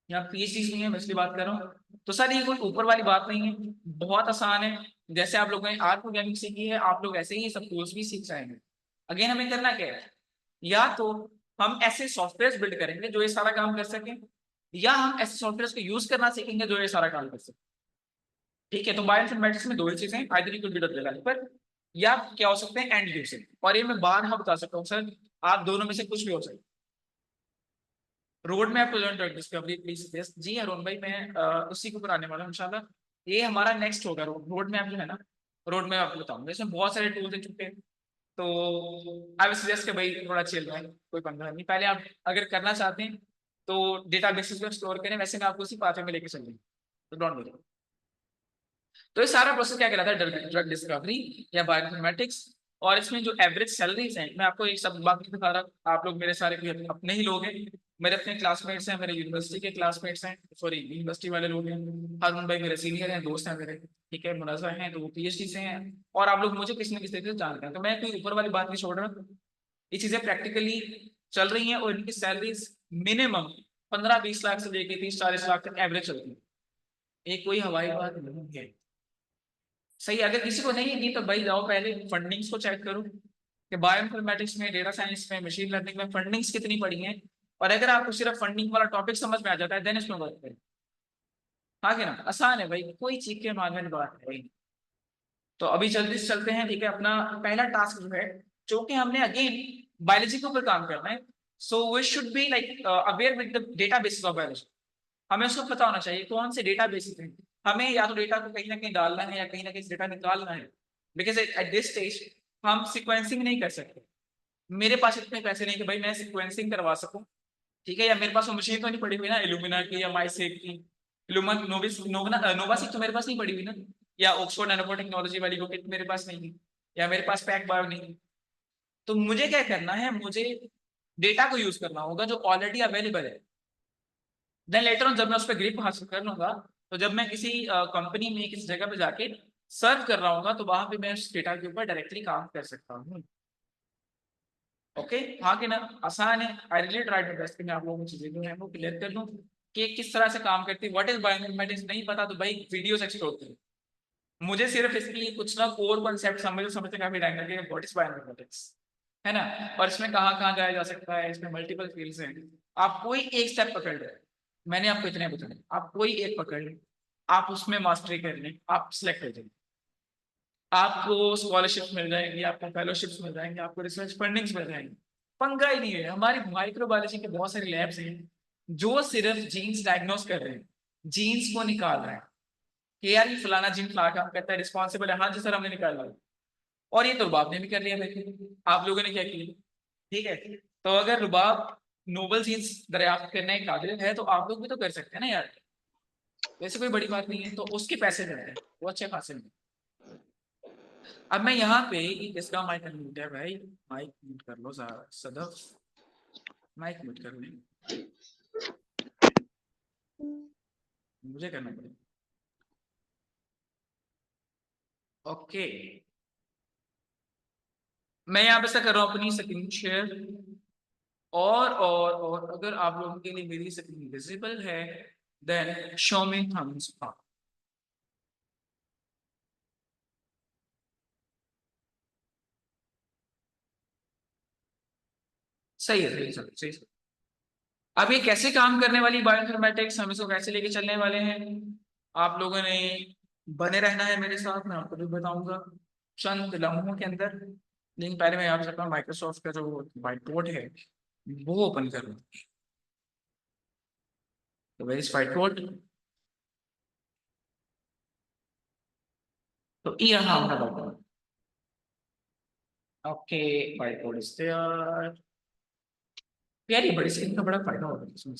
यहाँ पीएचडी नहीं है, मैं इसलिए बात कर रहा हूँ। तो सर ये कोई ऊपर वाली बात नहीं है, बहुत आसान है। जैसे आप लोगों ने आर प्रोग्रामिंग सीखी है, आप लोग ऐसे ही सब टूल्स भी सीख जाएंगे। अगेन हमें करना क्या है, या तो हम ऐसे सॉफ्टवेयर बिल्ड करेंगे जो ये सारा काम कर सकें, या हम ऐसे सॉफ्टवेयर को यूज करना सीखेंगे जो ये सारा काम कर सकें। ठीक है, तो बायोइन्फॉर्मेटिक्स में दो ही चीजें, either you could be developer या क्या हो सकते हैं एंड यूजर। और ये मैं बार बता सकता हूँ सर, आप दोनों में से कुछ भी हो सकता है। Road map to learn drug discovery please suggest. जी अरुण भाई, मैं उसी के ऊपर आने वाला हूँ इंशाल्लाह। ये हमारा नेक्स्ट होगा, रोड मैप जो है ना, रोड मैप आपको बताऊंगा। इसमें बहुत सारे टूल्स दे चुके हैं, तो आई विल सजेस्ट कि भाई थोड़ा चिल रहा है, कोई पंगा नहीं। पहले आप अगर करना चाहते हैं तो डेटा बेसिस को एक्सप्लोर करें, वैसे मैं आपको उसी पाथवे में लेके चलूंगा, तो डोंट वरी। तो ये सारा प्रोसेस क्या कहलाता है, ड्रग डिस्कवरी या बायोइन्फॉर्मेटिक्स। और इसमें जो एवरेज सैलरीज हैं, मैं आपको एक सब बात नहीं बता रहा, आप लोग मेरे सारे कोई अपने ही लोग हैं, मेरे अपने क्लासमेट्स हैं, मेरे यूनिवर्सिटी के क्लासमेट्स हैं, सॉरी यूनिवर्सिटी वाले लोग हैं। हारून भाई मेरे सीनियर हैं, दोस्त हैं मेरे, ठीक है, मुनाजा हैं तो वो पीएचडी से हैं। और आप लोग मुझे किसी न किसी तरीके से जानते हैं, तो मैं कोई ऊपर वाली बात नहीं छोड़ रहा। ये चीजें प्रैक्टिकली चल रही हैं, और इनकी सैलरीज मिनिमम 15-20 लाख से लेके 30-40 लाख तक एवरेज चलती है। ये कोई हवाई बात नहीं है। सही, अगर किसी को नहीं है तो भाई जाओ पहले फंडिंग्स को चेक करो कि बायोइन्फॉर्मेटिक्स में, डेटा साइंस में, मशीन लर्निंग में फंडिंग्स कितनी पड़ी हैं। और अगर आपको सिर्फ फंडिंग वाला टॉपिक समझ में आ जाता है, देन इसमें वर्क करें। हाँ कि ना, आसान है भाई, कोई चीख के मांगने की बात है। तो अभी जल्दी से चलते हैं, ठीक है। अपना पहला टास्क जो है, जो कि हमने अगेन बायोलॉजी के ऊपर काम करना है। So we should be like aware with the databases of biology. हमें उसको पता होना चाहिए कौन से डेटा बेसिस हैं। हमें या तो डेटा को कहीं ना कहीं डालना है, या कहीं ना कहीं डेटा निकालना है। बिकॉज एट दिस स्टेज हम सिक्वेंसिंग नहीं कर सकते। मेरे पास इतने पैसे नहीं कि भाई मैं सिक्वेंसिंग करवा सकूं, ठीक है। या मेरे पास वो मशीन तो नहीं पड़ी हुई ना, इल्यूमिना की या माइसेक की। इल्यूमन नोविस नोवासिक तो मेरे पास नहीं पड़ी हुई ना, या ऑक्सफोर्ड नैनो टेक्नोलॉजी वाली को मेरे पास नहीं थी, या मेरे पास पैक बायो नहीं थी। तो मुझे क्या करना है, मुझे डेटा को यूज करना होगा जो ऑलरेडी अवेलेबल है। देन लेटर ऑन जब मैं उस पर ग्रिप हासिल कर लूंगा, तो जब मैं किसी कंपनी में किसी जगह पे जाके सर्व कर रहा हूँ, तो वहां पे मैं उस डेटा के ऊपर डायरेक्टली काम कर सकता हूँ। ओके, हाँ कि ना, आसान है। I really try my best कि मैं आप लोगों को चीजें जो है वो क्लियर कर दूं कि किस तरह से काम करती है। व्हाट इज बायोइन्फॉर्मेटिक्स नहीं पता तो भाई वीडियोस एक्सप्लोर करें। मुझे सिर्फ इसके लिए कुछ ना कोर कॉन्सेप्ट समझते काफी टाइम लगे, व्हाट इज बायोइन्फॉर्मेटिक्स, है ना। और इसमें कहाँ कहाँ जाया जा सकता है, इसमें मल्टीपल फील्ड्स हैं। आप कोई एक स्टेप पकड़ रहे, मैंने आपको इतने बताए, आप कोई एक पकड़ लें, आप उसमें मास्टरी कर लें, आप सिलेक्ट कर जाएंगे। आपको स्कॉलरशिप मिल जाएंगी, आपको फेलोशिप्स मिल जाएंगे, आपको रिसर्च फंडिंग्स मिल जाएंगी। पंगा ही नहीं है। हमारी माइक्रोबायोलॉजी के बहुत सारे लैब्स हैं जो सिर्फ जीन्स डायग्नोस कर रहे हैं, जीन्स को निकाल रहे हैं कि यार ये फलाना जीन फला काम करता है, रिस्पॉन्सिबल है, हाँ जी सर हमने निकाल लिया। और ये तो रुबाब ने भी कर लिया भाई, आप लोगों ने क्या किया, ठीक है। तो अगर रुबाब नोबल जीन्स दरियाफ्त करने के काबिल है, तो आप लोग भी तो कर सकते हैं ना यार। वैसे कोई बड़ी बात नहीं है, तो उसके पैसे मिलते हैं, वो अच्छे खासे मिलते हैं। अब मैं यहाँ पे, इसका माइक म्यूट है भाई, माइक म्यूट कर लो सदफ, माइक म्यूट कर ले, मुझे करना पड़ेगा। ओके, मैं यहाँ पे ऐसा कर रहा हूँ अपनी स्क्रीन शेयर। और अगर आप लोगों के लिए मेरी स्क्रीन विजिबल है, then show me thumbs up. सही है, सही सही सही सही। अब ये कैसे काम करने वाली बायोइन्फॉर्मेटिक्स, हम इसको कैसे लेके चलने वाले हैं, आप लोगों ने बने रहना है मेरे साथ, मैं आपको भी बताऊंगा चंद लम्हों के अंदर। लेकिन पहले मैं यहाँ पे अपना माइक्रोसॉफ्ट का जो व्हाइट बोर्ड है वो ओपन कर लूँ। तो वेर इज व्हाइट बोर्ड, तो ये रहा हमारा whiteboard. Okay, whiteboard is there. यार ये बड़ी स्क्रीन का बड़ा फायदा होता है इसमें।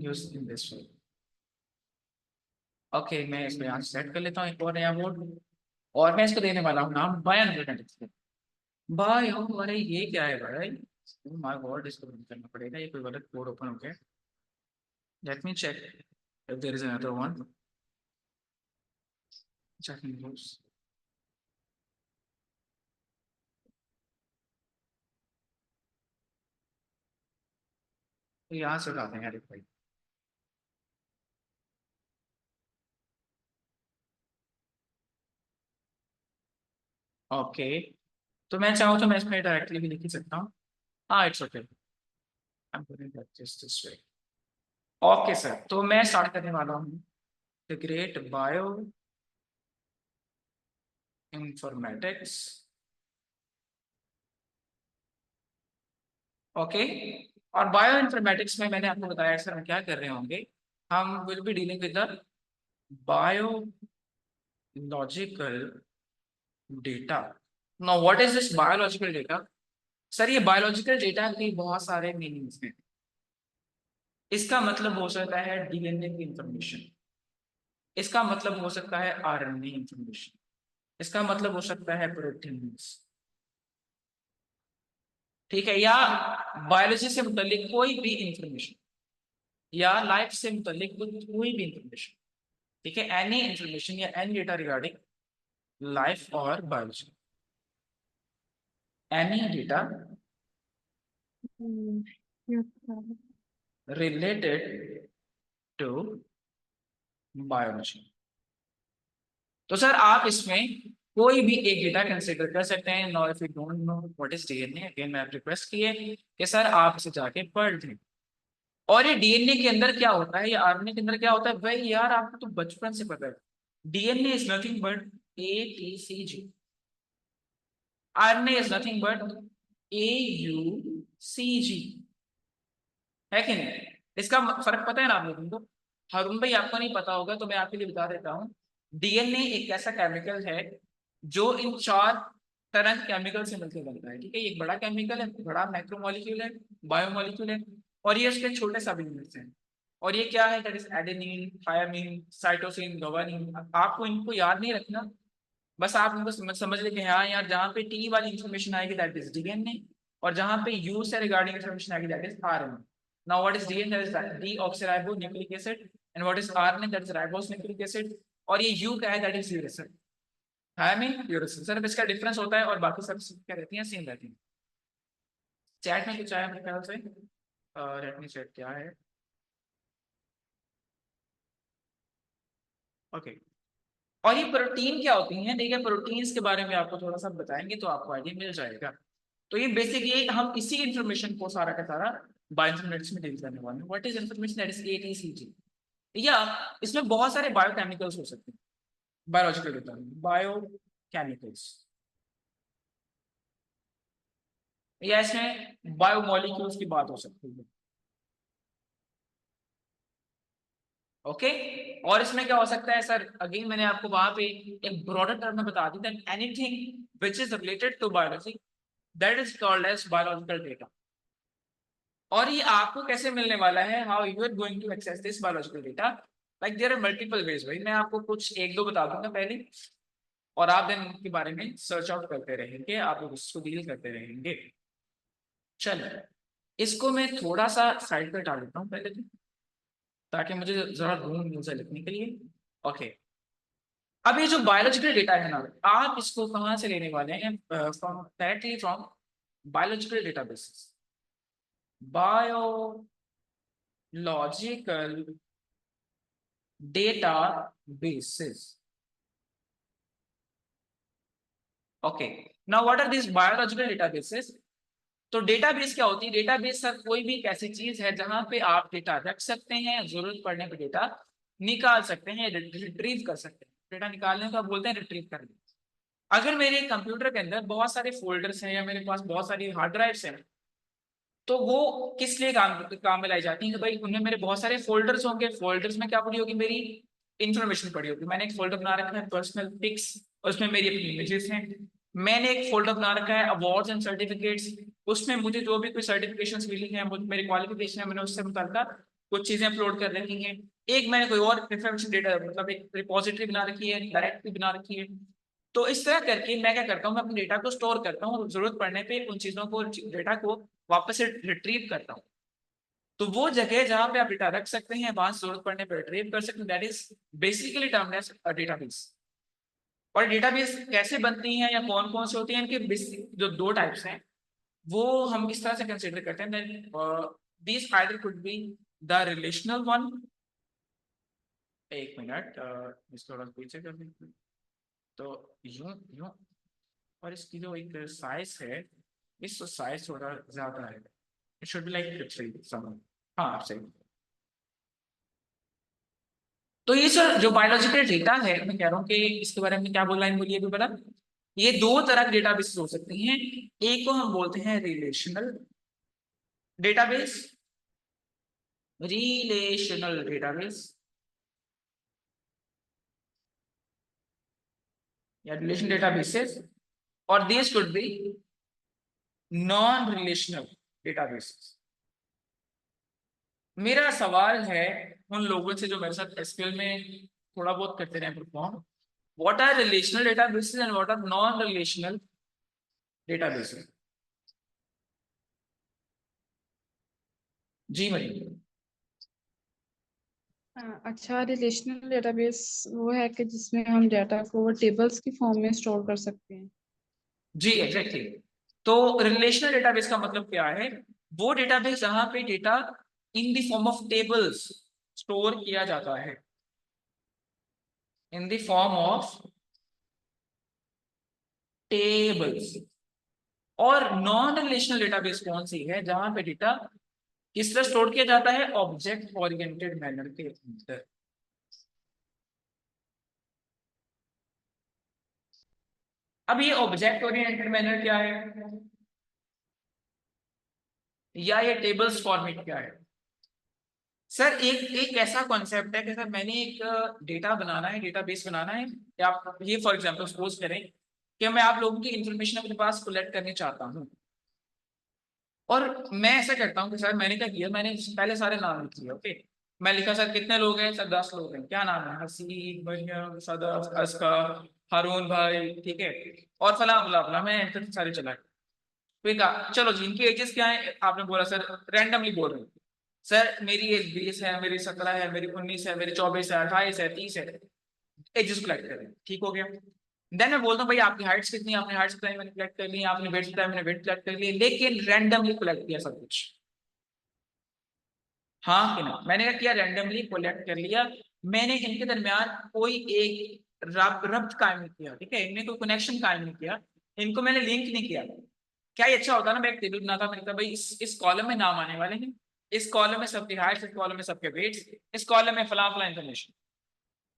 Use in this way. Okay, मैं इसको यहाँ सेट कर लेता हूँ एक और नया बोर्ड, और मैं इसको देने वाला हूँ नाम बायोइन्फॉर्मेटिक्स। भाई हो, अरे ये क्या है भाई, माय गॉड, इसको बंद करना पड़ेगा, ये कोई गलत कोड ओपन हो गया। Let me check if there is another one. Checking rules. तो यहाँ से उठाते हैं भाई। ओके, तो मैं चाहूँ तो मैं इसमें डायरेक्टली भी लिख ही सकता हूँ। हाँ, it's okay, I am going just this way. Okay sir, तो मैं स्टार्ट करने वाला हूँ। The great bio informatics. Okay, और बायो इंफॉर्मेटिक्स में मैंने आपको बताया सर हम क्या कर रहे होंगे। हम will be dealing with the biological data. Now what is this biological data? Sir ये बायोलॉजिकल डेटा के बहुत सारे मीनिंग्स हैं। इसका मतलब हो सकता है डीएनए की इंफॉर्मेशन, इसका मतलब हो सकता है आरएनए इंफॉर्मेशन, इसका मतलब हो सकता है प्रोटीन्स, ठीक है, या बायोलॉजी से मुतालिक कोई भी इंफॉर्मेशन, या लाइफ से मुतालिक कोई भी इंफॉर्मेशन, ठीक है, एनी इंफॉर्मेशन या एनी डेटा रिगार्डिंग लाइफ और biology, any data related to biology. तो सर आप इसमें कोई भी एक डेटा कंसीडर कर सकते हैं। No, if you don't know what is DNA, again मैं रिक्वेस्ट की है कि सर आप इसे जाके पढ़ लें। और ये डीएनए के अंदर क्या होता है, या आरएनए के अंदर क्या होता है, भाई यार आपको तो बचपन से पता है। DNA is nothing but ATCG, RNA is nothing but AUCG, है कि नहीं? इसका फर्क पता है ना आप लोगों को? हारून भाई आपको नहीं पता होगा तो मैं आपके लिए बता देता हूँ। डीएनए एक ऐसा केमिकल है जो इन चार तरह के केमिकल से मिलकर बनता है, ठीक है। ये एक बड़ा केमिकल है, बड़ा मैक्रोमोलिक्यूल है, बायोमोलिक्यूल है, और ये उसके छोटे सब यूनिट्स हैं। और ये क्या है, that is adenine, thymine, cytosine, guanine. आपको इनको याद नहीं रखना, बस आप इनको समझ लेते हैं। हाँ यार, जहाँ पे टी वाली इंफॉर्मेशन आएगी दैट इज डीएनए, और जहाँ पे यू से रिगार्डिंग इंफॉर्मेशन आएगी that is RNA. Now what is DNA? That is deoxyribonucleic acid, and what is RNA? That is ribonucleic acid, और ये U क्या है? That is uracil, thiamine, uracil। Sir इसका डिफरेंस होता है और बाकी सब क्या रहती हैं, सेम रहती हैं। चैट में कुछ आया मेरे ख्याल से, लेट मी चेक क्या है। ओके, और ये प्रोटीन क्या होती हैं, देखिए प्रोटीन्स के बारे में आपको थोड़ा सा बताएंगे तो आपको आइडिया मिल जाएगा। तो ये बेसिकली हम इसी इंफॉर्मेशन को सारा का सारा बायोइन्फॉर्मेटिक्स में डील करने वाले हैं। What is information? That is ATCG. या इसमें बहुत सारे बायोकेमिकल्स हो सकते हैं, बायोलॉजिकल डेटा में बायोकेमिकल्स, या इसमें बायोमोलिक्यूल्स की बात हो सकती है। ओके, और इसमें क्या हो सकता है सर, अगेन मैंने आपको वहां पे एक ब्रॉडर टर्म में बता दी, that anything which is related to biology that is called as biological data. और ये आपको कैसे मिलने वाला है, how you are going to access this biological data? Like there are multiple ways भाई, मैं आपको कुछ एक दो बता दूंगा पहले, और आप देन उनके बारे में सर्च आउट करते रहेंगे, आप लोग उसको डील करते रहेंगे। चलो, इसको मैं थोड़ा सा साइड पर डाल देता हूँ पहले तो, ताकि मुझे जरा रूम मिल जाए लिखने के लिए। ओके, अब ये जो बायोलॉजिकल डेटा है ना, आप इसको कहाँ से लेने वाले हैं? From directly from biological databases, biological databases. Okay, now what are this biological databases? तो डेटाबेस क्या होती है? डेटाबेस सर कोई भी एक ऐसी चीज है जहां पे आप डेटा रख सकते हैं, जरूरत पड़ने पे डेटा निकाल सकते हैं, रिट्रीव कर सकते हैं। डेटा निकालने को आप बोलते हैं रिट्रीव करना। अगर मेरे कंप्यूटर के अंदर बहुत सारे फोल्डर्स हैं, या मेरे पास बहुत सारी हार्ड ड्राइव्स हैं, तो वो किस लिए काम में लाई जाती है कि भाई उनमें मेरे बहुत सारे फोल्डर्स होंगे, फोल्डर्स में क्या पड़ी होगी, मेरी इंफॉर्मेशन पड़ी होगी। मैंने एक फोल्डर बना रखा है पर्सनल पिक्स, उसमें मेरी अपनी इमेजेस हैं। मैंने एक फोल्डर बना रखा है अवार्ड्स एंड सर्टिफिकेट्स, उसमें मुझे जो भी कोई सर्टिफिकेशन मिली हैं, मेरी क्वालिफिकेशन है, मैंने उससे मुताबिक कुछ चीजें अपलोड कर रखी हैं। एक मैंने कोई और इंफॉर्मेशन डेटा, मतलब एक रिपोजिटरी बना रखी है, डायरेक्टरी बना रखी है। तो इस तरह करके मैं क्या करता हूँ, मैं अपने डेटा को स्टोर करता हूँ, और जरूरत पड़ने पे उन चीजों को, डेटा को वापस से रिट्रीव करता हूँ। तो वो जगह जहां पे आप डेटा रख सकते हैं, वहां जरूरत पड़ने पर रिट्रीव कर सकते हैं, that is basically termed as a database. और डेटाबेस कैसे बनती हैं या कौन कौन से होती हैं, इनके बेसिक जो दो टाइप्स हैं वो हम इस तरह से कंसिडर करते हैं। These either could be the relational one. एक मिनट, इसको थोड़ा पीछे कर देते हैं। तो यूं यूं, और इसकी जो एक साइज है, इस साइज थोड़ा ज्यादा है। It should be like 3 someone. हाँ सही। तो ये सर जो बायोलॉजिकल डेटा है, मैं कह रहा हूँ कि इसके बारे में क्या बोलना है, बोलिए भी बता। ये दो तरह के डेटाबेस हो सकते हैं। एक को हम बोलते हैं रिलेशनल डेटाबेस, रिलेशनल डेटाबेस या रिलेशन डेटाबेसेस, और this could be non relational databases. मेरा सवाल है उन लोगों से जो मेरे साथ एसक्यूएल में थोड़ा बहुत करते रहे perform, what are relational databases and what are non relational databases? जी मरी। अच्छा, रिलेशनल डेटाबेस वो है कि जिसमें हम डाटा को टेबल्स की फॉर्म में स्टोर कर सकते हैं। जी एग्जैक्टली। तो रिलेशनल डेटाबेस का मतलब क्या है? वो डेटाबेस जहां पे data in the form of tables store किया जाता है, in the form of tables. और नॉन रिलेशनल डेटाबेस कौन सी है? जहां पे डेटा किस तरह स्टोर किया जाता है? ऑब्जेक्ट ओरिएंटेड मैनर के अंदर। अब ये ऑब्जेक्ट ओरिएंटेड मैनर क्या है, या ये टेबल्स फॉर्मेट क्या है? सर एक एक ऐसा कॉन्सेप्ट है कि सर मैंने एक डेटा बनाना है, डेटाबेस बनाना है, या आप ये फॉर एग्जांपल सपोज करें कि मैं आप लोगों की इंफॉर्मेशन अपने पास कलेक्ट करनी चाहता हूँ, और मैं ऐसा करता हूँ कि सर मैंने क्या किया, मैंने पहले सारे नाम लिख लिए। ओके, मैं लिखा सर कितने लोग हैं, सर 10 लोग हैं, क्या नाम है, हसीब, मरियम, सदफ, अस्का, हारून भाई, ठीक है, और फला फला फला, मैं एंटर सारे चला गया। फिर कहा चलो जी इनके एजेस क्या है, आपने बोला सर रैंडमली बोल रहे हैं, सर मेरी एज 20 है, मेरी 17 है, मेरी 19 है, मेरी 24 है, 28 है, 30 है, एजेस कलेक्ट करें, ठीक हो गया। देन मैं बोलता हूँ भाई आपकी हाइट्स कितनी है, आपने हाइट्स बताई, मैंने कलेक्ट कर ली, आपने वेट बताया, मैंने वेट कलेक्ट कर लिया, लेकिन रैंडमली कलेक्ट किया सब कुछ। हाँ कि ना? मैंने क्या किया, रैंडमली कलेक्ट कर लिया। मैंने इनके दरमियान कोई एक रब्त कायम नहीं किया, ठीक है, इनमें कोई कनेक्शन कायम नहीं किया, इनको मैंने लिंक नहीं किया। क्या ये अच्छा होता ना, मैं एक टेबल बनाता, मैंने कहा भाई इस कॉलम में नाम आने वाले हैं, इस कॉलम में सबकी हाइट, इस कॉलम में सबके वेट्स, इस कॉलम में फला फला इन्फॉर्मेशन।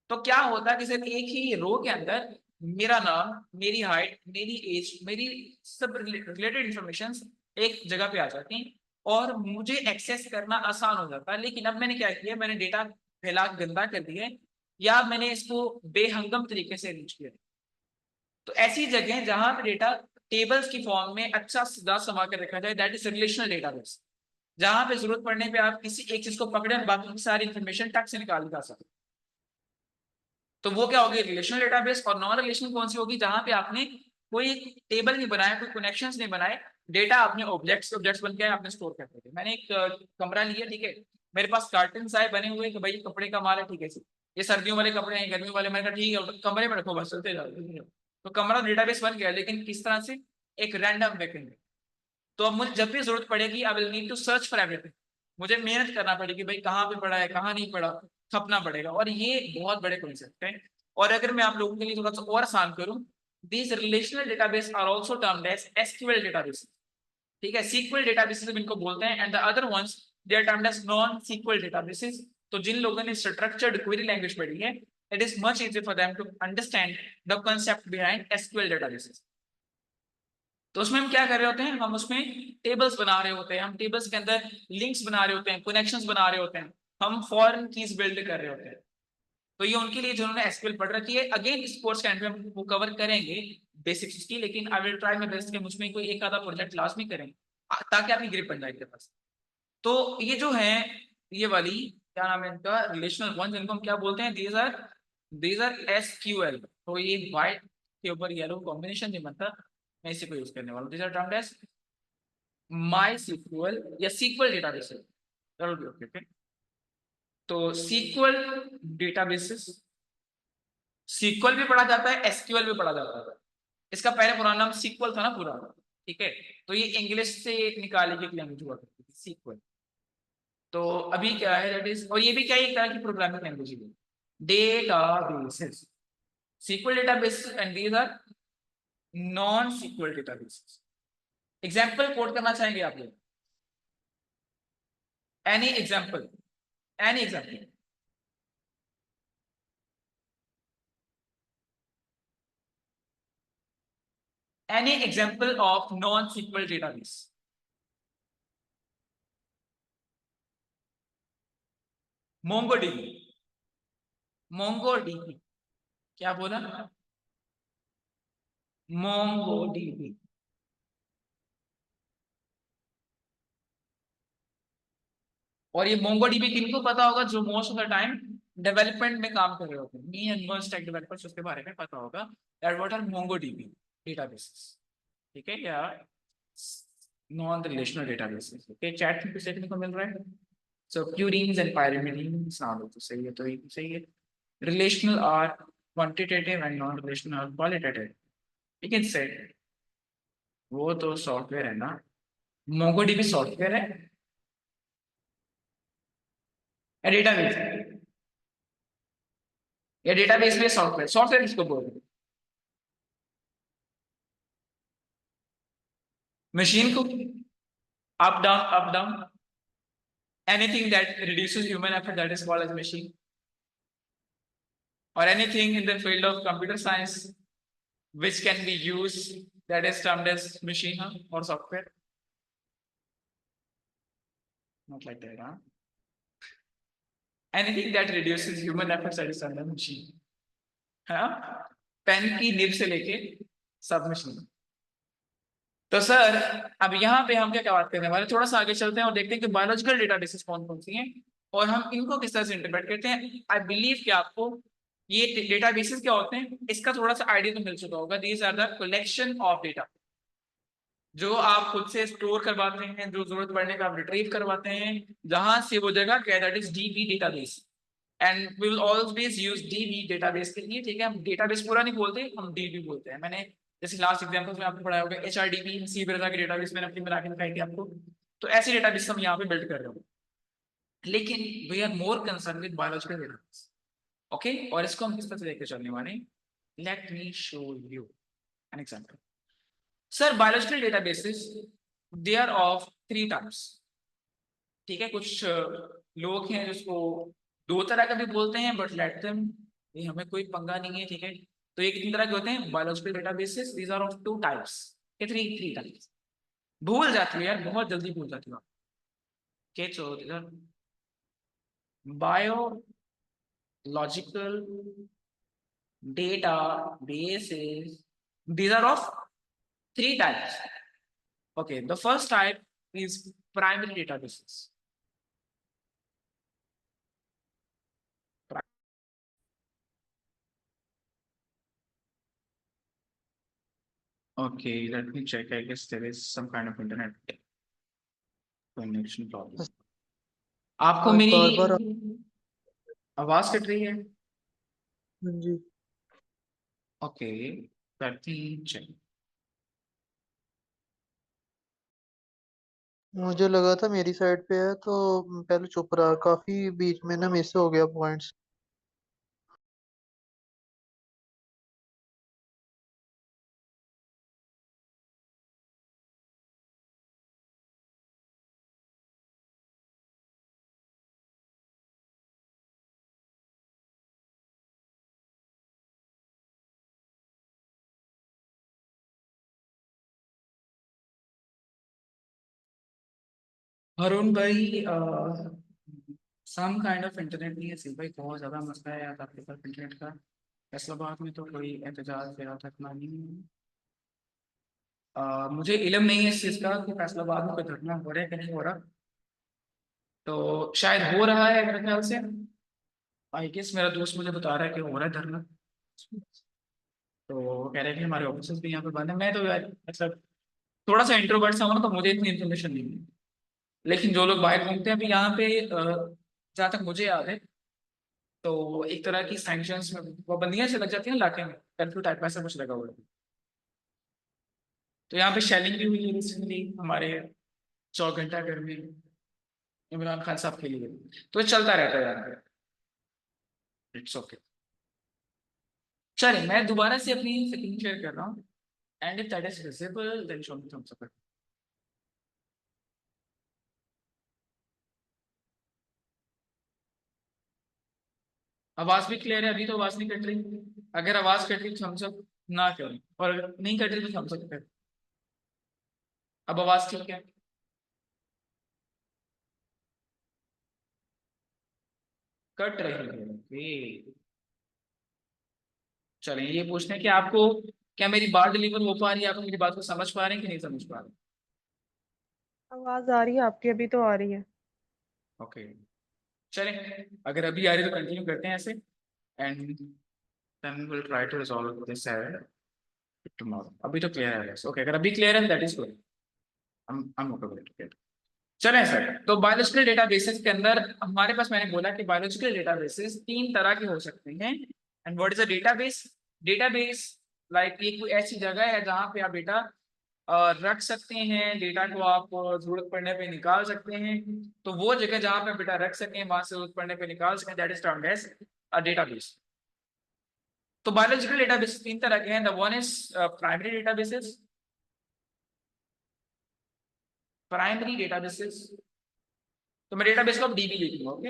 तो क्या होता है कि सिर्फ एक ही रो के अंदर मेरा नाम, मेरी हाइट, मेरी एज, मेरी सब रिलेटेड इंफॉर्मेशन एक जगह पे आ जाती हैं, और मुझे एक्सेस करना आसान हो जाता है। लेकिन अब मैंने क्या किया, मैंने डेटा फैला गंदा कर दिया है, या मैंने इसको बेहंगम तरीके से रीच किया। तो ऐसी जगह जहां पे डेटा टेबल्स की फॉर्म में अच्छा सीधा समा कर रखा जाए, दैट इज रिलेशनल डेटाबेस, जहां पे जरूरत पड़ने पे आप किसी एक चीज को पकड़े और बाकी की सारी इंफॉर्मेशन टक से निकाल सकते। तो वो क्या होगी, रिलेशनल डेटाबेस। और नॉन रिलेशनल कौन सी होगी, जहां पे आपने कोई टेबल नहीं बनाया, कोई कनेक्शंस नहीं बनाए, डेटा आपने ऑब्जेक्ट्स बन के आपने स्टोर कर दिए। मैंने एक कमरा लिया, ठीक है, मेरे पास कार्टन आए बने हुए कि भाई कपड़े का माल है, ठीक है, ये सर्दियों वाले कपड़े हैं, गर्मियों वाले, मैंने कहा ठीक है कमरे में रखो, बस चलते जाओ। तो कमरा डेटाबेस बन गया, लेकिन किस तरह से, एक रैंडम वैकेंट। तो अब मुझे जब भी जरूरत पड़ेगी, I will need to search for everything, मुझे मेहनत करना पड़ेगी, भाई कहाँ पे पड़ा है, कहाँ नहीं पड़ा, छपना पड़ेगा। और ये बहुत बड़े कॉन्सेप्ट है। और अगर मैं आप लोगों के लिए थोड़ा सा और आसान करूं, these relational database are also termed as SQL database, ठीक है, सीक्वल डेटाबेसेस इनको बोलते हैं, and the other ones they are termed as non SQL databases. तो जिन लोगों ने स्ट्रक्चर्ड क्वेरी लैंग्वेज पढ़ी है, it is much easy for them to understand the concept behind SQL databases. तो उसमें हम क्या कर रहे होते हैं, हम उसमें टेबल्स बना रहे होते हैं, हम टेबल्स के अंदर लिंक्स बना रहे होते हैं, कनेक्शंस बना रहे होते हैं, हम फॉरेन कीज बिल्ड कर रहे होते हैं। तो ये उनके लिए जिन्होंने एसक्यूएल पढ़ रखी है। अगेन इस कोर्स के एंड में हम वो कवर करेंगे बेसिक्स की, लेकिन I will try my best कि मुझमें कोई एक आधा प्रोजेक्ट लास्ट में करें, ताकि आपकी ग्रिप बन जाए इनके पास। तो ये जो है, ये वाली क्या नाम है इनका, रिलेशनल वन, जिनको हम क्या बोलते हैं, दीज आर एसक्यूएल। तो ये व्हाइट के ऊपर येलो कॉम्बिनेशन नहीं बनता, मैं इसी को यूज करने वाला हूँ। These are termed as MySQL या सीक्वल डेटाबेस। ओके, तो सीक्वल डेटाबेसेस, सीक्वल भी पढ़ा जाता है, एसक्यूएल भी पढ़ा जाता है। इसका पहले पुराना नाम सीक्वल था ना पूरा, ठीक है, तो ये इंग्लिश से निकाली गई लैंग्वेज हुआ करती थी, सीक्वल। तो अभी क्या है दैट इज, और ये भी क्या है, एक तरह की प्रोग्रामिंग लैंग्वेज है, databases, SQL databases and these are non-SQL databases. Example code करना चाहेंगे आप लोग? Any example, any example? Any example of non-SQL database? MongoDB, MongoDB, क्या बोला? MongoDB. और ये MongoDB किनको पता होगा? जो most of the time development में काम कर रहे होते हैं, me and most tech developers, उसके बारे में पता होगा that what are MongoDB databases, ठीक है, या non relational databases. Okay, chat में कुछ देखने को मिल रहा है। सो प्यूरीन्स एंड पायरिमिडीन्स, हाँ तो सही है, तो ये सही है। Relational are quantitative and non relational are qualitative. You can say वो तो सॉफ्टवेयर है ना, MongoDB सॉफ्टवेयर है या डेटाबेस है? या डेटाबेस में सॉफ्टवेयर, सॉफ्टवेयर किसको बोलते हैं? मशीन को? Up down, up down, anything that reduces human effort, that is called as machine. Or anything in the field of computer science which can be used, that is termed as machine or software. Not like that, huh? Anything that reduces human effort, that is termed as machine. हाँ, pen की nib से लेके सब machine. तो sir अब यहाँ पे हम क्या क्या बात करने वाले, थोड़ा सा आगे चलते हैं और देखते हैं कि बायोलॉजिकल डेटाबेसेस कौन कौन सी हैं और हम इनको किस तरह से इंटरप्रेट करते हैं। आई बिलीव कि आपको ये डेटाबेसेस क्या होते हैं इसका थोड़ा सा आइडिया तो मिल चुका होगा। These are the collection of data जो आप खुद से स्टोर करवाते हैं, जो जरूरत पड़ने का आप रिट्रीव करवाते हैं, जहां से वो जगह क्या, that is DB database. And we will always use DB database के लिए, ठीक है। हम डेटाबेस पूरा नहीं बोलते, हम DB बोलते हैं। मैंने जैसे लास्ट एग्जांपल्स में आपको पढ़ाया होगा HRDB, सी बिरला की डेटाबेस मैंने अपनी बना के दिखाई थी आपको। तो ऐसी डेटाबेस हम यहाँ पे बिल्ड कर रहे हो, लेकिन we are more concern with biological database. Okay, और इसको हम किस तरह से लेकर चलने वाले हैं, let me show you an example. Sir biological databases they are of 3 types, ठीक है। कुछ लोग हैं जिसको 2 तरह का भी बोलते हैं, बट लेट देम, ये हमें कोई पंगा नहीं है, ठीक है। तो ये कितनी तरह के होते हैं biological databases, these are of 2 types, ये 3 टाइप्स। भूल जाती है यार, बहुत जल्दी भूल जाती हो। Okay, so biological databases, these are of 3 types. Okay, the first type is primary databases. Okay, let me check. I guess there is some kind of internet connection problem. आपको आज मेरी बार आवाज कट रही है? जी ओके, let me check. मुझे लगा था मेरी साइड पे है तो पहले चुप रहा, काफी बीच में ना मिस हो गया पॉइंट्स। हरुण भाई, सम काइंड ऑफ इंटरनेट नहीं है सिर्फ भाई, बहुत ज्यादा मसला है यार आपके पास इंटरनेट का। फैसलाबाद में तो कोई एहतजाज वगैरह तक ना नहीं है। मुझे इल्म नहीं है इस चीज का कि फैसलाबाद में कोई धरना हो रहा है कि नहीं हो रहा, तो शायद हो रहा है मेरे ख्याल से। आई गेस मेरा दोस्त मुझे बता रहा है कि हो रहा है धरना, तो कह रहे हैं कि हमारे ऑफिस भी यहाँ पे बंद है। मैं तो यार मतलब थोड़ा सा इंट्रोवर्ट सा हूँ ना, तो मुझे इतनी इन्फॉर्मेशन नहीं है। लेकिन जो लोग बाहर घूमते हैं अभी यहाँ पे, जहाँ तक मुझे याद है, तो एक तरह की सैंक्शंस में पाबंदियां से लग जाती हैं इलाके में, कर्फ्यू टाइप ऐसा कुछ लगा हुआ है। तो यहाँ पे शेलिंग भी हुई है रिसेंटली हमारे 4 घंटा घर में। इमरान खान साहब के लिए, तो ये चलता रहता है यार, इट्स ओके। चलिए मैं दोबारा से अपनी स्क्रीन शेयर कर रहा हूँ, and if that is visible then show me thumbs up. आवाज भी क्लियर है? अभी तो आवाज नहीं कट रही? अगर आवाज कट रही तो थम्स अप ना करें, और अगर नहीं कट रही तो थम्स अप करें। अब आवाज ठीक है? कट रही है, ओके। चलिए ये पूछते हैं कि आपको, क्या मेरी बात डिलीवर हो पा रही है? आप मेरी बात को समझ पा रहे हैं कि नहीं समझ पा रहे? आवाज आ रही है आपकी, अभी तो आ रही है। ओके, चलें, अगर अभी आ रही है तो कंटिन्यू करते हैं ऐसे, and then will try to resolve this tomorrow. अभी तो क्लियर है, ओके, अगर अभी क्लियर है that is good, I'm okay with it. चलें सर, तो बायोलॉजिकल डेटाबेसेस के अंदर हमारे पास, मैंने बोला कि बायोलॉजिकल डेटाबेसेस 3 तरह के हो सकते हैं। And what is a database? Database like ये कोई ऐसी जगह है जहाँ पे आप डेटा रख सकते हैं, डेटा को आप जरूरत पड़ने पे निकाल सकते हैं। तो वो जगह जहाँ पे डेटा रख सकें, वहां से जरूरत पड़ने पे निकाल सकें, that is termed as a database. तो बायोलॉजिकल डेटाबेसेस 3 तरह के हैं। The one is primary databases. Primary databases, तो मैं डेटाबेस को डीबी लिख लूंगा, ओके,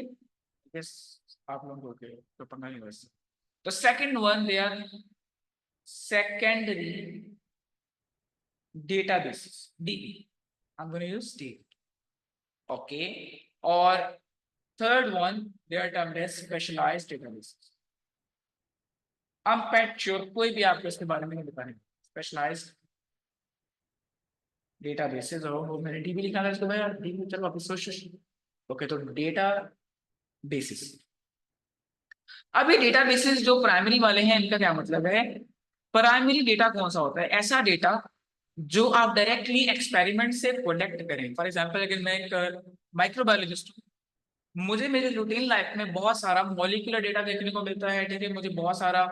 यस, आप लोग ओके तो पंगा नहीं वैसे। तो second one, they are secondary databases, DB. I'm going to use DB. Okay. और third one, they are termed as specialized databases. I'm quite sure कोई भी आपको इसके बारे में नहीं बताने, specialized databases। और मैंने DB लिखा था इसको भाई, DB, चलो वापस सोच। ओके, तो डेटा बेसिस। अब ये डेटाबेसेस जो प्राइमरी वाले हैं, इनका क्या मतलब है? प्राइमरी डेटा कौन सा होता है? ऐसा डेटा जो आप डायरेक्टली एक्सपेरिमेंट से कलेक्ट करें। फॉर एग्जांपल, अगर मैं एक माइक्रोबायोलॉजिस्ट हूँ, मुझे मेरे रूटीन लाइफ में बहुत सारा मॉलिक्यूलर डेटा देखने को मिलता है, ठीक है, मुझे बहुत सारा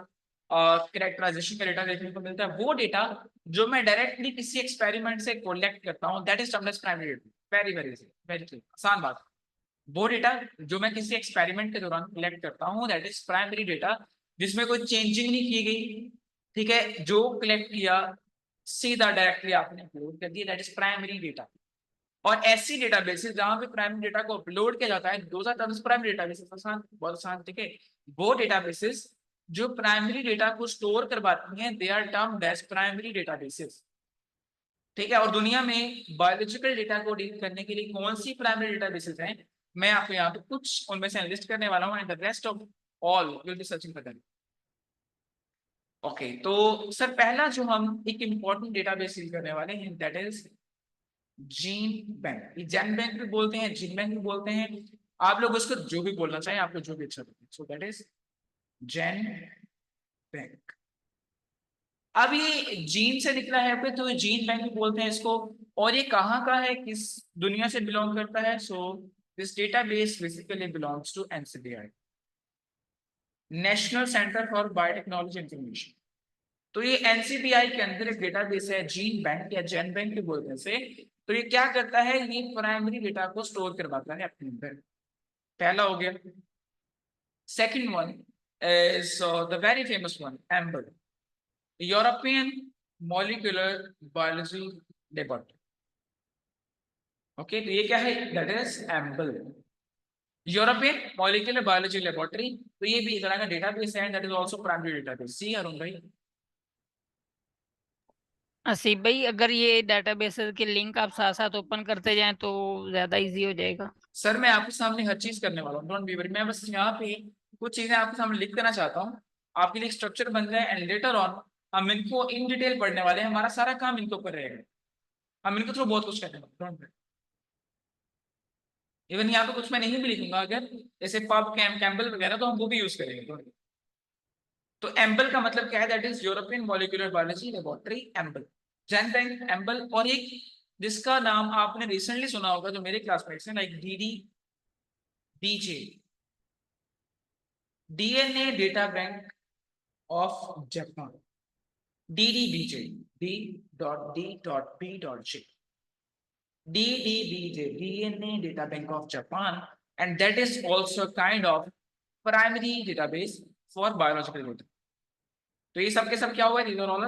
कैरेक्टराइजेशन का डेटा देखने को मिलता है। वो डेटा जो मैं डायरेक्टली किसी एक्सपेरिमेंट से कलेक्ट करता हूँ, that is termed as primary data. Very very very clear, आसान बात। वो डेटा जो मैं किसी एक्सपेरिमेंट के दौरान कलेक्ट करता हूँ, दैट इज प्राइमरी डेटा, जिसमें कोई चेंजिंग नहीं की गई, ठीक है, जो कलेक्ट किया सीधा डायरेक्टली आपने अपलोड कर दिया, दैट इज प्राइमरी डेटा। और ऐसी डेटाबेसेस जहां पे प्राइमरी डेटा को अपलोड किया जाता है, those are terms primary databases. आसान, बहुत आसान, ठीक है। वो डेटाबेसेस जो प्राइमरी डेटा को स्टोर करवाती हैं, they are termed as primary databases, ठीक है। और दुनिया में बायोलॉजिकल डेटा को डील करने के लिए कौन सी प्राइमरी डेटाबेसेस हैं, मैं आपको यहाँ पे कुछ उनमें से लिस्ट करने वाला हूँ, and the rest of all will be searching for them. Okay, तो सर पहला जो हम एक इंपॉर्टेंट डेटाबेस यूज करने वाले हैं, दैट इज जीन बैंक। ये जैन बैंक भी बोलते हैं, जीन बैंक भी बोलते हैं, आप लोग उसको जो भी बोलना चाहें, आपको जो भी अच्छा लगे। So that is Jain bank. अब ये जीन से निकला है पे, तो जीन बैंक भी बोलते हैं इसको। और ये कहाँ का है, किस दुनिया से बिलोंग करता है? So this database basically belongs to NCBI, National Centre for Biotechnology Information. तो ये एनसीबीआई के अंदर एक डेटाबेस है, जीन बैंक या जैन बैंक भी बोलते हैं इसे। तो ये क्या करता है? ये प्राइमरी डेटा को स्टोर करवाता है अपने अंदर। पहला हो गया। Second one is the very famous one, EMBL, European molecular biology laboratory. Okay, तो ये क्या है? That is EMBL, European molecular biology laboratory. तो ये भी एक तरह का डेटाबेस है, that is also primary database. See Arun भाई? आसिफ भाई, अगर ये डेटाबेसेस के लिंक आप साथ साथ ओपन करते जाएं तो ज्यादा इजी हो जाएगा। सर मैं आपके सामने हर चीज करने वाला हूँ, डोंट बी वरी। मैं बस यहाँ पे कुछ चीजें आपके सामने लिख देना चाहता हूँ, आपके लिए स्ट्रक्चर बन जाए, एंड लेटर ऑन हम इनको इन डिटेल पढ़ने वाले हैं। हमारा सारा काम इनके ऊपर रहेगा, हम इनको थ्रू बहुत कुछ करने वाले, डोंट वरी। इवन यहाँ पे कुछ मैं नहीं भी लिखूंगा, अगर जैसे पब कैम्पबेल वगैरह, तो हम वो भी यूज करेंगे, डोंट वरी। तो एम्बल का मतलब क्या है? That is European molecular biology laboratory, EMBL. GenBank, EMBL, और एक जिसका नाम आपने रिसेंटली सुना होगा, जो मेरे क्लासमेट्स हैं, like DDBJ, DNA data bank of Japan, DDBJ, D.D.B.J। DDBJ, DNA Data Bank of Japan, and that is also kind of primary database for biological data. तो ये सब के सब क्या हुआ? These are all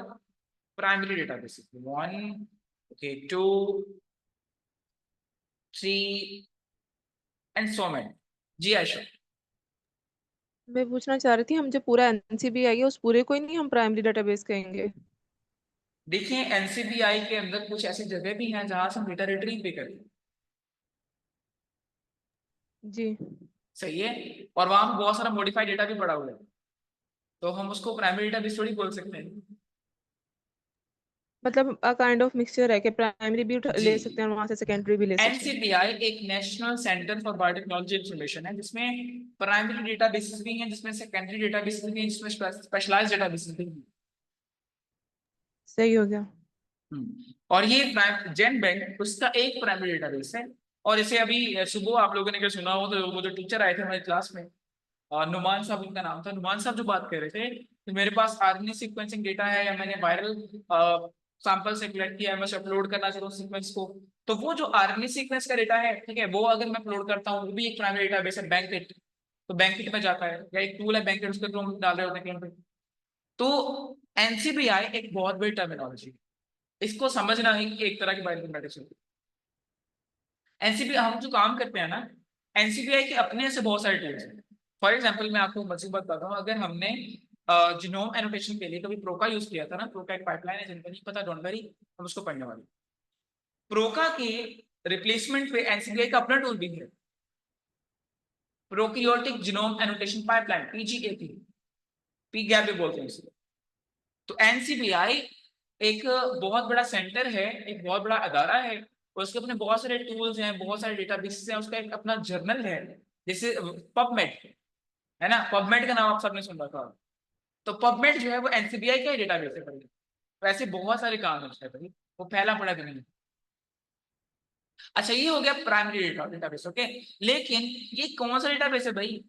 primary databases. 1, okay, 2, 3 and so many. जी आयशा। मैं पूछना चाह रही थी, हम जो पूरा NCBI है उस पूरे को ही नहीं हम प्राइमरी डेटाबेस कहेंगे? देखिए एनसीबीआई के अंदर कुछ ऐसी जगह भी हैं जहां से हम डेटा रिट्रीव भी करते हैं, जी। सही है, और वहां पे बहुत सारा मॉडिफाइड डेटा भी पड़ा हुआ है, तो हम उसको प्राइमरी डेटाबेस थोड़ी बोल सकते हैं। मतलब काइंड ऑफ मिक्सचर है कि प्राइमरी भी जी। ले सकते हैं और वहां से सेकेंडरी भी ले सकते हैं। एनसीबीआई एक national Centre for Biotechnology information है, जिसमें प्राइमरी डेटाबेसेस भी हैं, जिसमें सेकेंडरी डेटाबेसेस भी हैं, जिसमें स्पेशलाइज्ड डेटाबेसेस भी हैं। सही हो गया। और ये जेन बैंक उसका एक प्राइमरी डेटाबेस है। और इसे अभी सुबह आप लोगों ने क्या सुना हो, तो वो जो टीचर आए थे हमारी क्लास में, नुमान साहब उनका नाम था, नुमान साहब जो बात कर रहे थे कि मेरे पास आरएनए सीक्वेंसिंग डेटा है, या मैंने वायरल सैंपल से कलेक्ट किया है, मैं अपलोड करना चाहता हूँ सीक्वेंस को, तो वो जो आरएनए सीक्वेंस का डेटा है, ठीक है, वो अगर मैं अपलोड करता हूँ, वो भी एक प्राइमरी डेटाबेस है, बैंकिट। तो बैंकिट में जाता है, या एक टूल है बैंकिट, उसके थ्रू हम डाल रहे होते हैं कहीं पे। तो एनसीबीआई एक बहुत बड़ी टर्मिनोलॉजी है, इसको समझना एक तरह की बायोइन्फॉर्मेटिक्स होती है। एनसीबी हम जो काम करते हैं ना, एनसीबीआई के अपने से बहुत सारे टूल्स हैं। फॉर एग्जांपल मैं आपको मजीद बताता हूँ, अगर हमने जीनोम एनोटेशन के लिए कभी प्रोका यूज किया था ना, प्रोका एक पाइपलाइन है, जिनको नहीं पता डोंट वरी, हम उसको पढ़ने वाले। प्रोका के रिप्लेसमेंट पे एनसीबीआई का अपना टूल भी है, प्रोकैरियोटिक जीनोम एनोटेशन पाइपलाइन, पीजीएपी, पीगैप भी बोलते हैं इसे। तो एनसीबीआई एक बहुत बड़ा सेंटर है, एक बहुत बड़ा अदारा है, और उसके अपने बहुत सारे टूल्स हैं, बहुत सारे डेटाबेसेस हैं, उसका एक अपना जर्नल है, जैसे पबमेड है ना, पबमेड का नाम आप सबने सुन रखा। तो पबमेड जो है वो एनसीबीआई का ही डेटाबेस है भाई। वैसे बहुत सारे काम है उसका भाई, वो फैला पड़ा भी नहीं। अच्छा, ये हो गया प्राइमरी डेटाबेस, ओके। लेकिन ये कौन सा डेटाबेस है भाई?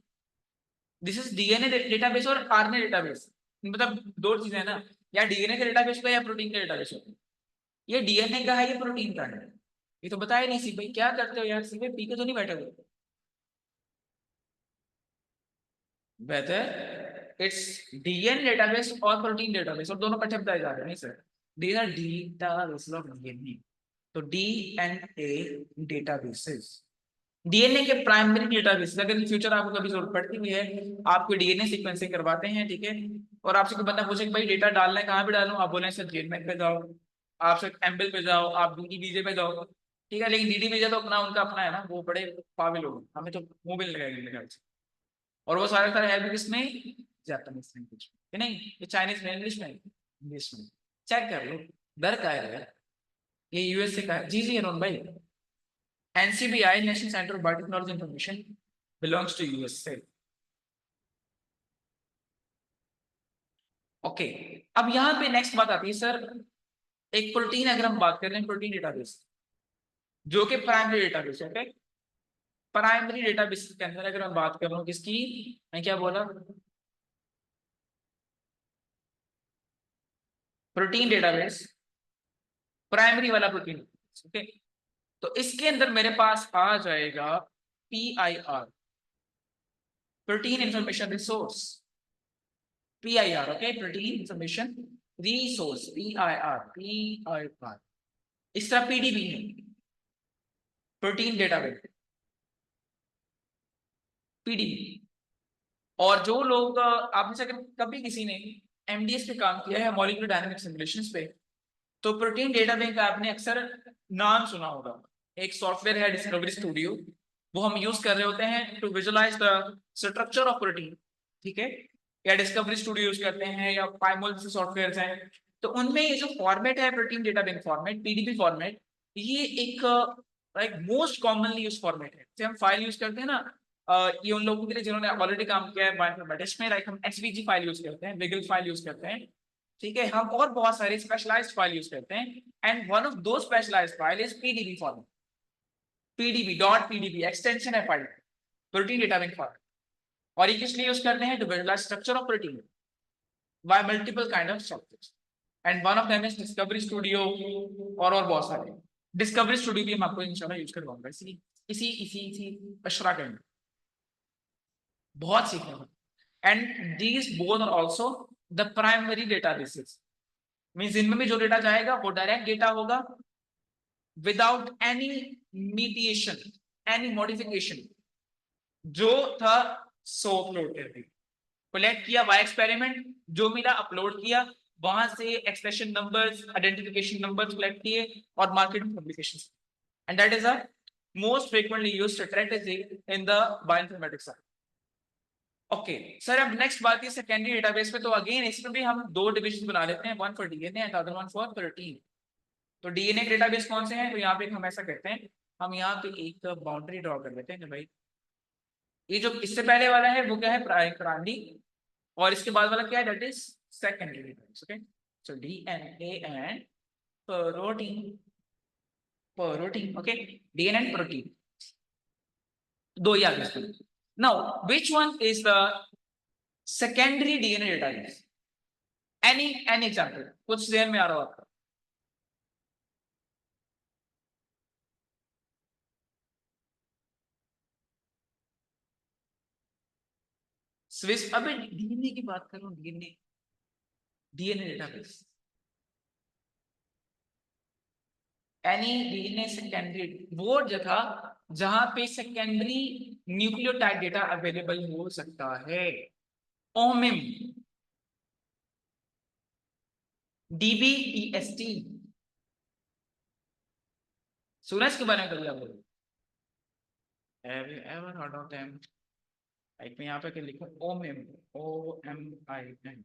दिस इज डीएनए डेटाबेस और आरएनए डेटाबेस। मतलब दो चीजें है ना, या डीएनए का डेटाबेस होगा या प्रोटीन का डेटाबेस होगा। ये डीएनए का है, ये प्रोटीन का है। ये तो बताया नहीं सी भाई, क्या करते हो यार, सीधे पी के तो नहीं बैठे हुए। वेदर इट्स डीएनए डेटाबेस और प्रोटीन डेटाबेस, और दोनों इकट्ठे बताए जा रहे हैं, नहीं sir, these are database of DNA. तो डीएनए डेटाबेसेस, डीएनए के प्राइमरी डेटाबेस, अगर इन फ्यूचर आपको कभी जरूरत पड़ती भी है, आपको डीएनए सीक्वेंसिंग करवाते हैं, ठीक है, और आपसे कोई बंदा पूछे कि भाई डेटा डालना है, कहाँ पे डालूं, आप बोले सर जेडमेट पे जाओ, आप सर एम्बल पे जाओ, आप डीडीबीजे पे जाओ, ठीक है, लेकिन डीडीबीजे तो अपना उनका अपना है ना, वो बड़े पागल लोग, हमें तो मुंह भी नहीं लगाएंगे मेरे ख्याल से। और वो सारे सारे है भी किसमें? जापानीज लैंग्वेज में, नहीं ये चाइनीज में, इंग्लिश में, इंग्लिश में। चेक कर लो, डर का है यार, ये यूएसए का है। जी जी अरुण भाई, NCBI National Center of Biotechnology Information belongs to USA. Okay, अब यहाँ पे नेक्स्ट बात आती है सर, एक प्रोटीन, अगर हम बात कर रहे हैं प्रोटीन डेटाबेस, जो कि primary database, okay, primary database के अंदर अगर हम बात कर रहा हूँ किसकी, मैं क्या बोला, प्रोटीन डेटाबेस, प्राइमरी वाला प्रोटीन, ओके। तो इसके अंदर मेरे पास आ जाएगा PIR, protein information resource, PIR, okay, protein information resource, PIR। इस तरह PDB है, प्रोटीन डेटाबेस, PDB। और जो लोग आप में से अगर कभी किसी ने MDS पे काम किया है, मॉलिक्यूलर डायनामिक सिमुलेशंस पे, तो प्रोटीन डेटा बैंक का आपने अक्सर नाम सुना होगा। एक सॉफ्टवेयर है डिस्कवरी स्टूडियो, वो हम यूज कर रहे होते हैं to visualise the structure of protein, ठीक है, या डिस्कवरी स्टूडियो यूज करते हैं, या पाइमोल जैसे सॉफ्टवेयर हैं। तो उनमें ये जो फॉर्मेट है protein data bank format, PDB format, ये एक like most commonly use format है। जैसे हम फाइल यूज करते हैं ना, ये उन लोगों के लिए जिन्होंने ऑलरेडी काम किया है बायोइन्फॉर्मेटिक्स में, लाइक हम HVG फाइल यूज करते हैं, विगल फाइल यूज करते हैं, ठीक है, हम और बहुत सारे स्पेशलाइज्ड फाइल यूज करते हैं, and one of the specialized file is PDB format. PDB extension है file, protein data bank format. और ये किस लिए यूज करते हैं? To visualize structure of protein by multiple kind of structures, and one of them is discovery studio, और बहुत सारे। डिस्कवरी स्टूडियो भी हम आपको इंशाल्लाह यूज करवाऊंगा इसी इसी इसी इसी अशरा के अंदर, बहुत सीखने को। And these both are also the primary databases, means इनमें भी जो डेटा जाएगा वो डायरेक्ट डेटा होगा without any mediation, any modification, जो था सो अपलोड कर दी, कलेक्ट किया बाय एक्सपेरिमेंट, जो मिला अपलोड किया, वहां से expression numbers, identification numbers collect किए और मार्केट में publications, and that is a most frequently used strategy in the bioinformatics. Okay sir, अब नेक्स्ट बात है सेकेंडरी डेटाबेस पे। तो अगेन इसमें भी हम दो डिविजन बना लेते हैं, one for DNA and other one for protein. तो डीएनए डेटाबेस कौन से हैं? तो यहाँ पे हम ऐसा करते हैं, हम यहाँ पे एक बाउंड्री ड्रॉ कर लेते हैं कि भाई ये जो इससे पहले वाला है वो क्या है, प्राइमरी, और इसके बाद वाला क्या है, that is secondary database. Okay, so DNA and protein, protein, okay, DNA and protein, दो ही आगे इसके। Now which one is the secondary DNA database? Any example कुछ ध्यान में आ रहा हो आपका? स्विस, अबे डीएनए की बात कर रहा हूं, DNA database, any DNA secondary, वो जगह जहां पे सेकेंडरी न्यूक्लियोटाइड डेटा अवेलेबल हो सकता है। ओमिम, डीबीईएसटी, सुना इसके बारे में कभी आप लोग? Ever heard of them? Like मैं यहाँ पे क्या लिखूं, ओमिम, OMIM,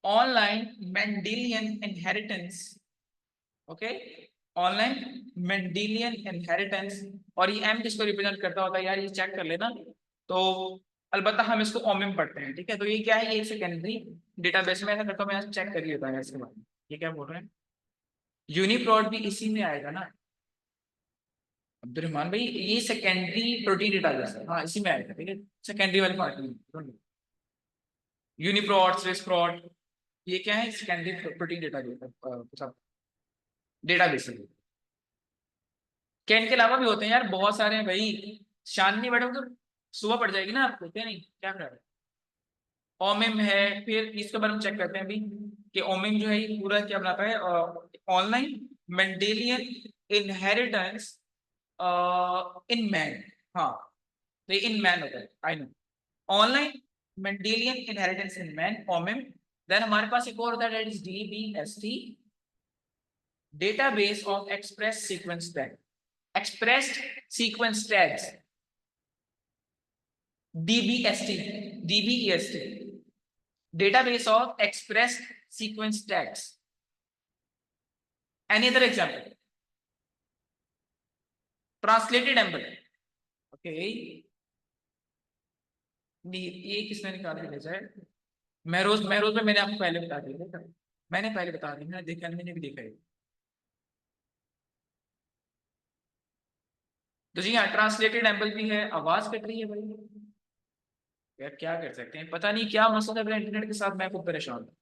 online Mendelian inheritance, okay, online Mendelian inheritance. और ये एम किसको रिप्रेजेंट करता होता है यार, ये चेक कर लेना। तो अलबत्ता हम इसको ओमिम पढ़ते हैं, ठीक है। तो ये क्या है, ये सेकेंडरी डेटाबेस में ऐसा करता हूं, मैं चेक कर लेता हूं इसके बारे में। ये क्या बोल रहे हैं, यूनिप्रोट भी इसी में आएगा ना अब्दुलरहमान भाई, ये सेकेंडरी प्रोटीन डेटाबेस है, हाँ इसी में आएगा, ठीक है, सेकेंडरी वाले पार्ट में। यूनिप्रोट, स्विसप्रोट, ये क्या है, सेकेंडरी प्रोटीन डेटाबेस है। क्या इनके अलावा भी होते हैं यार, बहुत सारे हैं भाई, शाननी मैडम तो सुबह पड़ जाएगी ना आपको, क्या नहीं, क्या कर रहे हैं। ओमिम है, फिर इसके बारे में चेक करते हैं अभी कि ओमिम जो है ये पूरा क्या बनाता है, online Mendelian inheritance in man, हाँ तो ये इन मैन होता है, I know, online Mendelian inheritance in man, OMIM. Then हमारे पास एक और होता है, that is dbEST, database of express sequence tag, expressed sequence tags, DBEST, database of expressed sequence tags. Any other example? Translated embedded, okay, ये किसने निकाल के भेजा है? महरोज में मैंने आपको पहले बता दिया, मैंने पहले बता दिया, मैंने देखा, मैंने भी देखा है। तो जी हाँ, ट्रांसलेटेड एम्बल भी है। आवाज कट रही है भाई यार, क्या कर सकते हैं, पता नहीं क्या मसला है इंटरनेट के साथ, मैं खुद परेशान हूँ।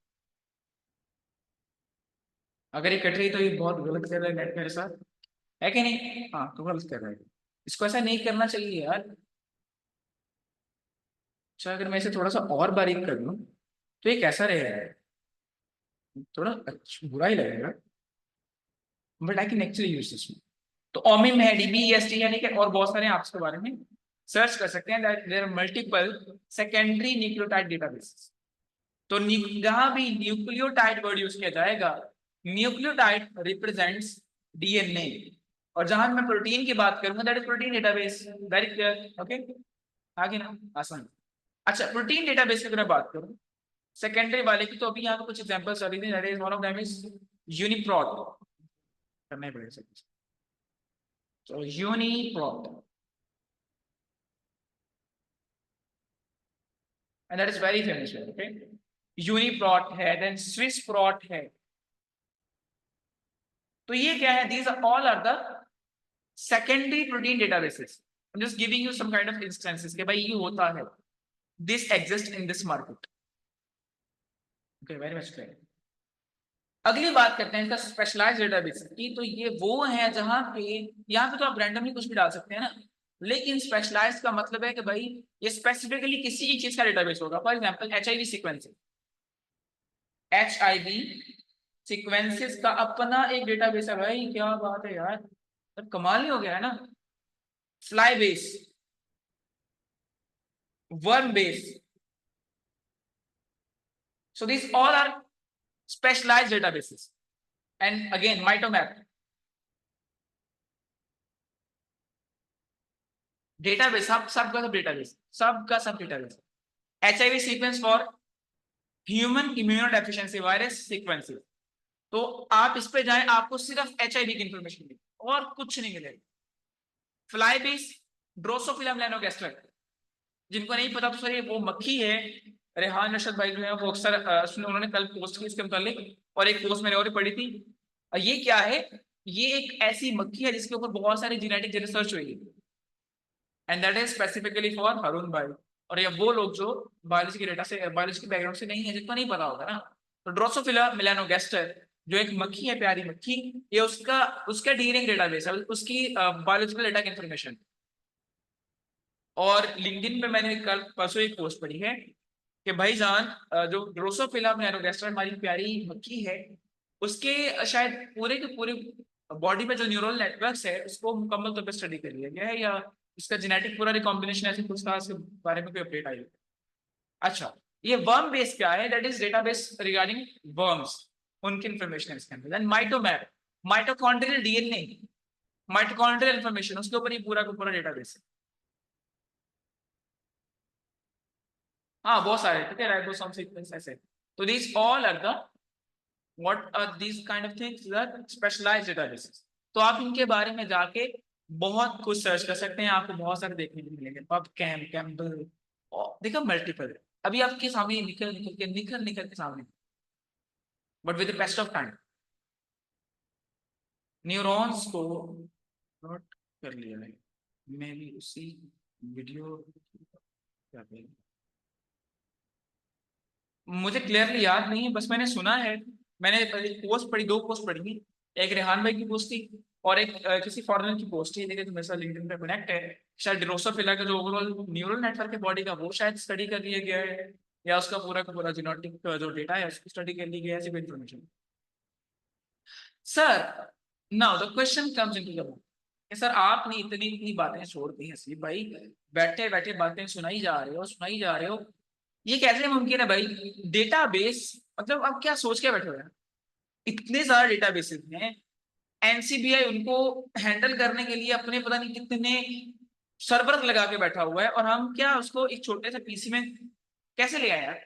अगर ये कट रही तो ये बहुत गलत कर रहा है नेट मेरे साथ, है कि नहीं? हाँ तो गलत कर रहा है, इसको ऐसा नहीं करना चाहिए यार। अच्छा अगर मैं इसे थोड़ा सा और बारीक कर लूँ तो ये कैसा रहेगा, थोड़ा अच्छा बुरा ही लगेगा, but I can actually use this. तो ओमिम है, डीबीएसटी है, ठीक है, और बहुत सारे आप इसके बारे में सर्च कर सकते हैं, that there are multiple secondary nucleotide databases. तो जहां भी न्यूक्लियोटाइड वर्ड यूज किया जाएगा, न्यूक्लियोटाइड रिप्रेजेंट्स डीएनए, और जहां मैं प्रोटीन की बात करूंगा that is protein database. Very clear, okay, आगे ना, आसान। अच्छा, प्रोटीन डेटाबेस की अगर मैं बात करूं सेकेंडरी वाले की, तो अभी यहाँ पे कुछ एग्जांपल्स आ रही थी, that is one of them is UniProt, करना ही पड़ेगा सब। तो UniProt, and that is very famous, okay, UniProt है, देन स्विसप्रोट है। तो ये क्या है, these are all are the secondary protein databases. I'm just giving you some kind of instances कि भाई ये होता है, this exists in this market, okay, very much clear। अगली बात करते हैं इसका स्पेशलाइज्ड डेटाबेस की। तो ये वो है जहां पे, यहाँ पे तो आप रैंडमली कुछ भी डाल सकते हैं ना, लेकिन स्पेशलाइज्ड का मतलब है कि भाई ये स्पेसिफिकली किसी एक चीज का डेटाबेस होगा। For example HIV sequences, HIV sequences का अपना एक डेटाबेस है भाई। क्या बात है यार, तो कमाल ही हो गया है ना। Fly base, worm base, so these all are specialized databases. And again, MitoMap, database, सबका सब डेटाबेस, सबका सब database. HIV sequence for human immunodeficiency virus sequences. तो आप इस पे जाएं, आपको सिर्फ HIV की इंफॉर्मेशन मिलेगी और कुछ नहीं मिलेगा। फ्लाई बेस, ड्रोसोफिला मेलानोगास्टर, जिनको नहीं पता तो सर वो मक्खी है। रेहान रशद भाई जो है वो अक्सर उन्होंने कल पोस्ट की इसके मुतालिक, और एक पोस्ट मैंने और पढ़ी थी। ये क्या है, ये एक ऐसी मक्खी है जिसके ऊपर बहुत सारी जेनेटिक रिसर्च हुई है, and that is specifically for Haroon भाई। और ये वो लोग जो बायोलॉजी के डेटा से, बायोलॉजी के बैकग्राउंड से नहीं है, जिनको नहीं पता होगा ना। तो ड्रोसोफिला मेलानोगास्टर जो एक मक्खी है, प्यारी मक्खी, ये उसका डीएनए डेटाबेस है, उसकी बायोलॉजिकल डेटा की इंफॉर्मेशन। और लिंक्डइन पे मैंने कल परसों एक पोस्ट पढ़ी है कि भाईजान जो ड्रोसोफिला मेलानोगास्टर हमारी प्यारी मक्खी है, उसके शायद पूरे के पूरे बॉडी में जो न्यूरल नेटवर्क्स है उसको मुकम्मल तौर पर स्टडी कर लिया गया है, या इसका जेनेटिक पूरा रिकॉम्बिनेशन ऐसे कुछ था, इसके बारे में कोई अपडेट आई है। अच्छा, ये वर्म बेस क्या है, that is database regarding worms, उनकी इंफॉर्मेशन है इसके अंदर। Then MITOMAP, mitochondrial DNA, mitochondrial information, उसके ऊपर ये पूरा का पूरा डेटाबेस है। हाँ बहुत सारे, ठीक है, राइबोसोम सीक्वेंस ऐसे। तो these all are the, what are these kind of things, that specialized databases। तो आप इनके बारे में जाके बहुत कुछ सर्च कर सकते हैं, आपको बहुत सारे देखने को मिलेंगे। पब कैम, कैम्बल, देखो मल्टीपल, अभी आपके सामने निकल के सामने, but with the best of time. Neurons को नोट कर लिया है, मैं भी उसी वीडियो, क्या कहें, मुझे क्लियरली याद नहीं है, बस मैंने सुना है। मैंने एक पोस्ट पढ़ी, दो पोस्ट पढ़ी थी, एक रेहान भाई की पोस्ट थी और एक किसी फॉरेनर की पोस्ट थी। देखिए तो मेरे साथ लिंक्डइन पे कनेक्ट है। शायद ड्रोसोफिला का जो ओवरऑल न्यूरल नेटवर्क है बॉडी का, वो शायद स्टडी कर लिया गया है, या उसका पूरा का पूरा जेनेटिक जो डेटा है उसकी स्टडी कर ली गई है, ऐसी कोई information. Sir now the question comes into the, sir आपने इतनी इतनी बातें छोड़ दी हसीब भाई, बैठे बैठे बातें सुनाई जा रहे हो, ये कैसे मुमकिन है भाई? डेटाबेस मतलब आप क्या सोच के बैठे हुए हैं? इतने सारे डेटाबेसेस हैं, एनसीबीआई उनको हैंडल करने के लिए अपने पता नहीं कितने सर्वर लगा के बैठा हुआ है, और हम क्या उसको एक छोटे से पीसी में कैसे ले आए यार?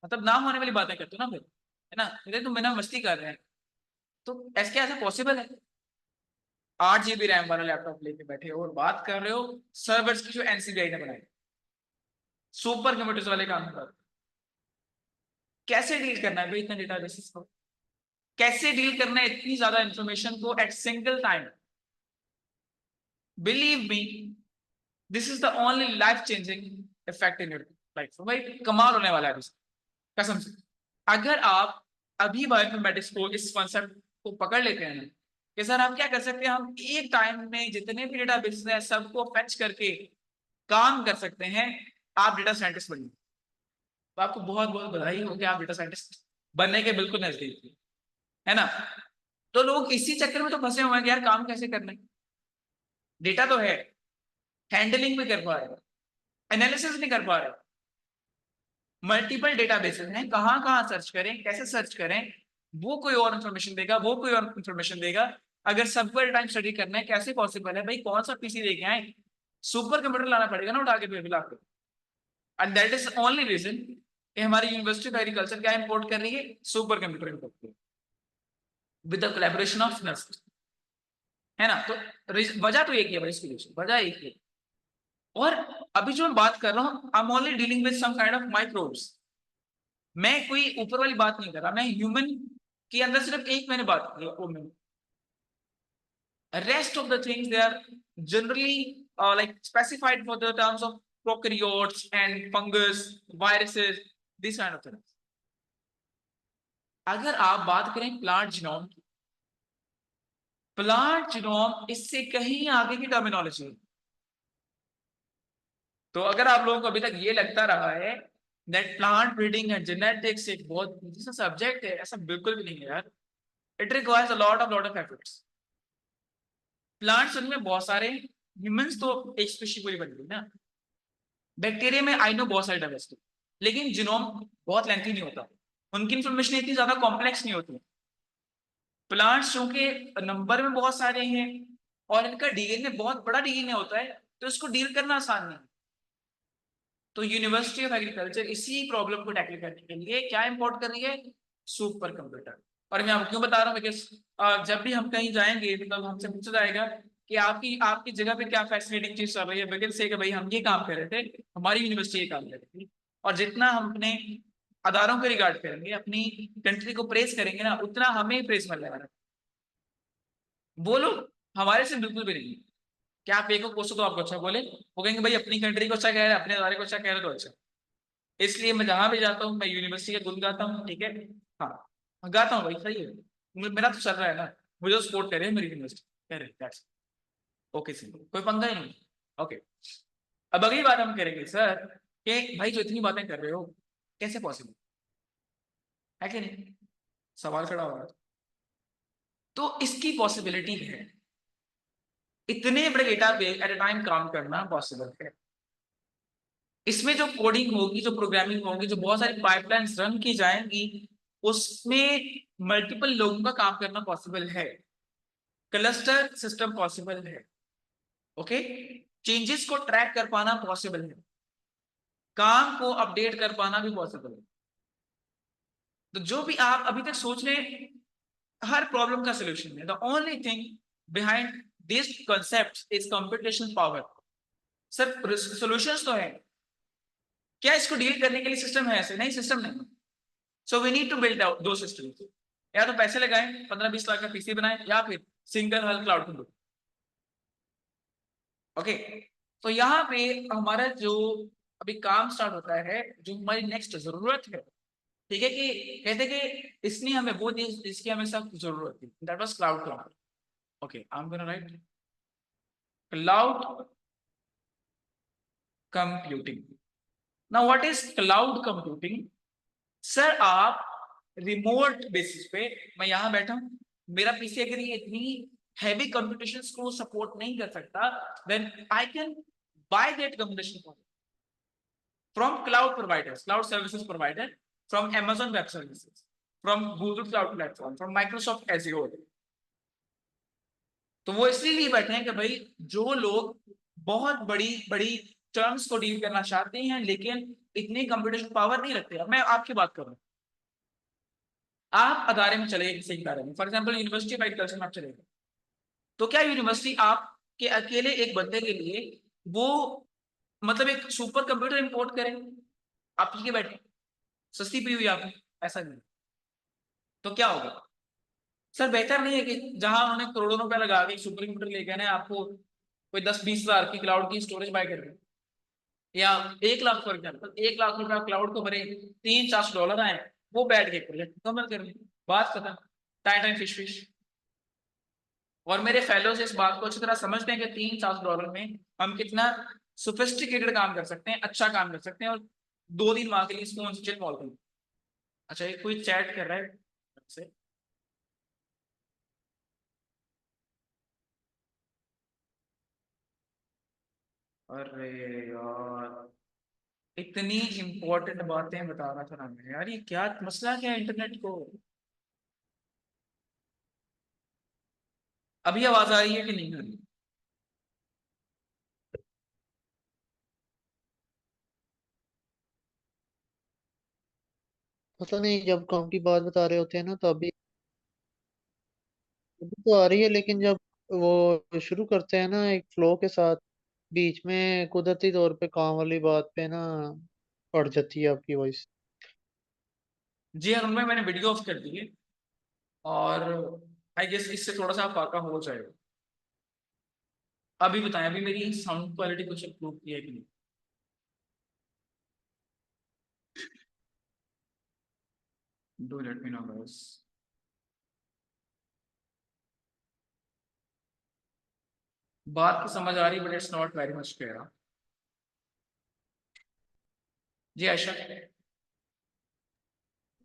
मतलब ना होने वाली बातें करते हो ना फिर, है ना? मेरे तुम बिना मस्ती कर रहे हैं, तो ऐसे क्या ऐसा पॉसिबल है? 8 GB रैम वाला लैपटॉप लेके बैठे हो और बात कर रहे हो सर्वर्स की जो एनसीबीआई ने बनाई, सुपर कंप्यूटर्स वाले काम कर। कैसे डील करना है भाई इतने डेटाबेसेस को? कैसे डील करना है इतनी ज्यादा इंफॉर्मेशन को at single time? Believe me, this is the only life changing effect in your life. भाई कमाल होने वाला है कसम से। अगर आप अभी बायोइन्फॉर्मेटिक्स को, इस कॉन्सेप्ट को पकड़ लेते हैं कि सर हम क्या कर सकते हैं, हम एक टाइम में जितने भी डेटाबेस हैं सबको फेच करके काम कर सकते हैं, आप डेटा साइंटिस्ट बनिए। तो आपको बहुत बहुत बधाई हो कि आप डेटा साइंटिस्ट बनने के बिल्कुल नजदीक है ना। तो लोग इसी चक्कर में तो फंसे हुए हैं कि यार काम कैसे करना है, डेटा तो है, हैंडलिंग भी कर पा रहे, एनालिसिस नहीं कर पा रहे, मल्टीपल डेटाबेसेस हैं, कहाँ कहाँ सर्च करें, कैसे सर्च करें, वो कोई और इन्फॉर्मेशन देगा, वो कोई और इन्फॉर्मेशन देगा। अगर सबको टाइम स्टडी करना है, कैसे पॉसिबल है भाई? कौन सा पीसी लेके आए? सुपर कंप्यूटर लाना पड़ेगा ना उठा के पे लाके। And that is only reason कि हमारी यूनिवर्सिटी ऑफ एग्रीकल्चर क्या इंपोर्ट कर रही है? सुपर कंप्यूटर इंपोर्ट कर रही है with the collaboration of nurse, है ना। तो वजह तो एक ही है भाई, इसकी वजह एक ही है। और अभी जो मैं बात कर रहा हूँ, I am only dealing with some kind of microbes. मैं कोई ऊपर वाली बात नहीं कर रहा, मैं ह्यूमन के अंदर सिर्फ एक मैंने बात की, वो मैं rest of the things they are generally like specified for the terms of prokaryotes and fungus, viruses, these kind of things. अगर आप बात करें प्लांट जीनोम की, प्लांट जीनोम इससे कहीं आगे की टर्मिनोलॉजी है। तो अगर आप लोगों को अभी तक ये लगता रहा है that plant breeding and genetics एक बहुत ईजी सब्जेक्ट है, ऐसा बिल्कुल भी नहीं है यार। It requires a lot of efforts. Plants उनमें बहुत सारे, ह्यूमंस तो एक स्पीशी पूरी बन गई ना। बैक्टीरिया में आई नो बहुत सारी डाइवर्सिटी, लेकिन जीनोम बहुत लेंथी नहीं होता, उनकी इंफॉर्मेशन इतनी ज्यादा कॉम्प्लेक्स नहीं होती। प्लांट्स चूंकि नंबर में बहुत सारे हैं और इनका डीएनए बहुत बड़ा डीएनए होता है, तो इसको डील करना आसान नहीं। तो यूनिवर्सिटी ऑफ एग्रीकल्चर इसी प्रॉब्लम को टैकल करने के लिए क्या इंपोर्ट कर रही है, सुपर कंप्यूटर। और मैं आपको क्यों बता रहा हूँ, बिकॉज जब भी हम कहीं जाएंगे मतलब हमसे पूछा जाएगा कि आपकी आपकी जगह पे क्या फैसिनेटिंग चीज चल रही है, बिकॉज से कि भाई हम ये काम कर रहे थे, हमारी यूनिवर्सिटी ये काम कर रही थी। और जितना हम अपने अदारों को रिगार्ड करेंगे, अपनी कंट्री को प्रेस करेंगे ना, उतना हमें प्रेस मिल रहा है। वो लोग हमारे से बिल्कुल भी नहीं। क्या आप एक को पूछो तो आपको अच्छा बोले, वो कहेंगे भाई अपनी कंट्री को अच्छा कह रहे हैं, अपने अदारे को अच्छा कह रहे हैं, तो अच्छा। इसलिए मैं जहां भी जाता हूँ मैं यूनिवर्सिटी का गुण गाता हूँ, ठीक है। हाँ गाता हूँ भाई, सही है, मेरा तो चल रहा है ना, मुझे सपोर्ट कर रहे हैं मेरी यूनिवर्सिटी, कह रहे हैं। ओके सर, कोई पंगा ही नहीं। ओके, अब अगली बात हम करेंगे सर कि भाई जो इतनी बातें कर रहे हो कैसे पॉसिबल है कि नहीं, सवाल खड़ा हो रहा है। तो इसकी पॉसिबिलिटी है, इतने बड़े डेटा पे एट ए टाइम काम करना पॉसिबल है। इसमें जो कोडिंग होगी, जो प्रोग्रामिंग होगी, जो बहुत सारी पाइपलाइंस रन की जाएंगी, उसमें मल्टीपल लोगों का काम करना पॉसिबल है, क्लस्टर सिस्टम पॉसिबल है। ओके, चेंजेस को ट्रैक कर पाना पॉसिबल है, काम को अपडेट कर पाना भी पॉसिबल है। तो जो भी आप अभी तक सोच रहे हैं, हर प्रॉब्लम का सोल्यूशन है। The only thing behind this concept is computational power. Sir solutions तो है, क्या इसको डील करने के लिए सिस्टम है? ऐसे नहीं, सिस्टम नहीं। So we need to build out दो सिस्टम। या तो पैसे लगाएं 15-20 लाख का पीसी बनाएं, या फिर सिंगल हल क्लाउड को। ओके, तो यहाँ पे हमारा जो अभी काम स्टार्ट होता है, जो हमारी नेक्स्ट जरूरत है, ठीक है, कि कहते कि इसने हमें वो चीज जिसकी हमें सख्त जरूरत थी, that was cloud computing. Okay, I am gonna right cloud computing. Now what is cloud computing? Sir आप रिमोट बेसिस पे, मैं यहां बैठा हूं, मेरा पीसी अगर ये इतनी हैवी कंप्यूटेशन को सपोर्ट नहीं कर सकता, then I can buy that computation from cloud providers, cloud services provided, from Amazon Web Services, from Google Cloud Platform, from Microsoft Azure। तो वो इसलिए बैठे हैं कि भाई जो लोग बहुत बड़ी बड़ी टर्म्स को डील करना चाहते हैं लेकिन इतनी कंप्यूटेशन पावर नहीं रखते। मैं आपकी बात कर रहा हूँ, आप अदारे में चले गए किसी इदारे में, for example university of agriculture में आप चले गए, तो क्या यूनिवर्सिटी आपके अकेले एक बंदे के लिए वो मतलब एक सुपर कंप्यूटर इंपोर्ट करें? आप ठीक है बैठे, सस्ती पी हुई आपने, ऐसा नहीं। तो क्या होगा सर? बेहतर नहीं है कि जहां उन्होंने करोड़ों रुपए लगा के सुपर कंप्यूटर लेके आने, आपको कोई 10-20 हजार की क्लाउड की स्टोरेज बाय कर दे, या 1 लाख, फॉर एग्जाम्पल 1 लाख रुपए क्लाउड को भरे, $300-400 आए, वो बैठ के प्रोजेक्ट मुकम्मल कर ले, बात खत्म, टाइम टाइम फिश फिश। और मेरे फेलोज इस बात को अच्छी तरह समझते हैं कि $300-400 में हम कितना सोफिस्टिकेटेड काम कर सकते हैं, अच्छा काम कर सकते हैं, और 2 दिन वहां के लिए स्पून से चिल कॉल कर। अच्छा, ये कोई चैट कर रहा है से? अरे यार, इतनी इंपॉर्टेंट बातें बता रहा था ना मैं यार, ये क्या मसला क्या है इंटरनेट को? अभी आवाज आ रही है कि नहीं आ रही? पता नहीं, जब काम की बात बता रहे होते हैं ना तो अभी तो आ रही है, लेकिन जब वो शुरू करते हैं ना एक फ्लो के साथ, बीच में कुदरती तौर पे काम वाली बात पे ना अड़ जाती है आपकी वॉइस। जी हाँ, उनमें मैंने वीडियो ऑफ कर दी है, और आई गेस इससे थोड़ा सा फाका हो जाएगा। अभी बताएं, अभी मेरी साउंड क्वालिटी कुछ इम्प्रूव की है कि नहीं? Do let me know, guys. बात तो समझ आ रही, but it's not very much clear. जी आयशा।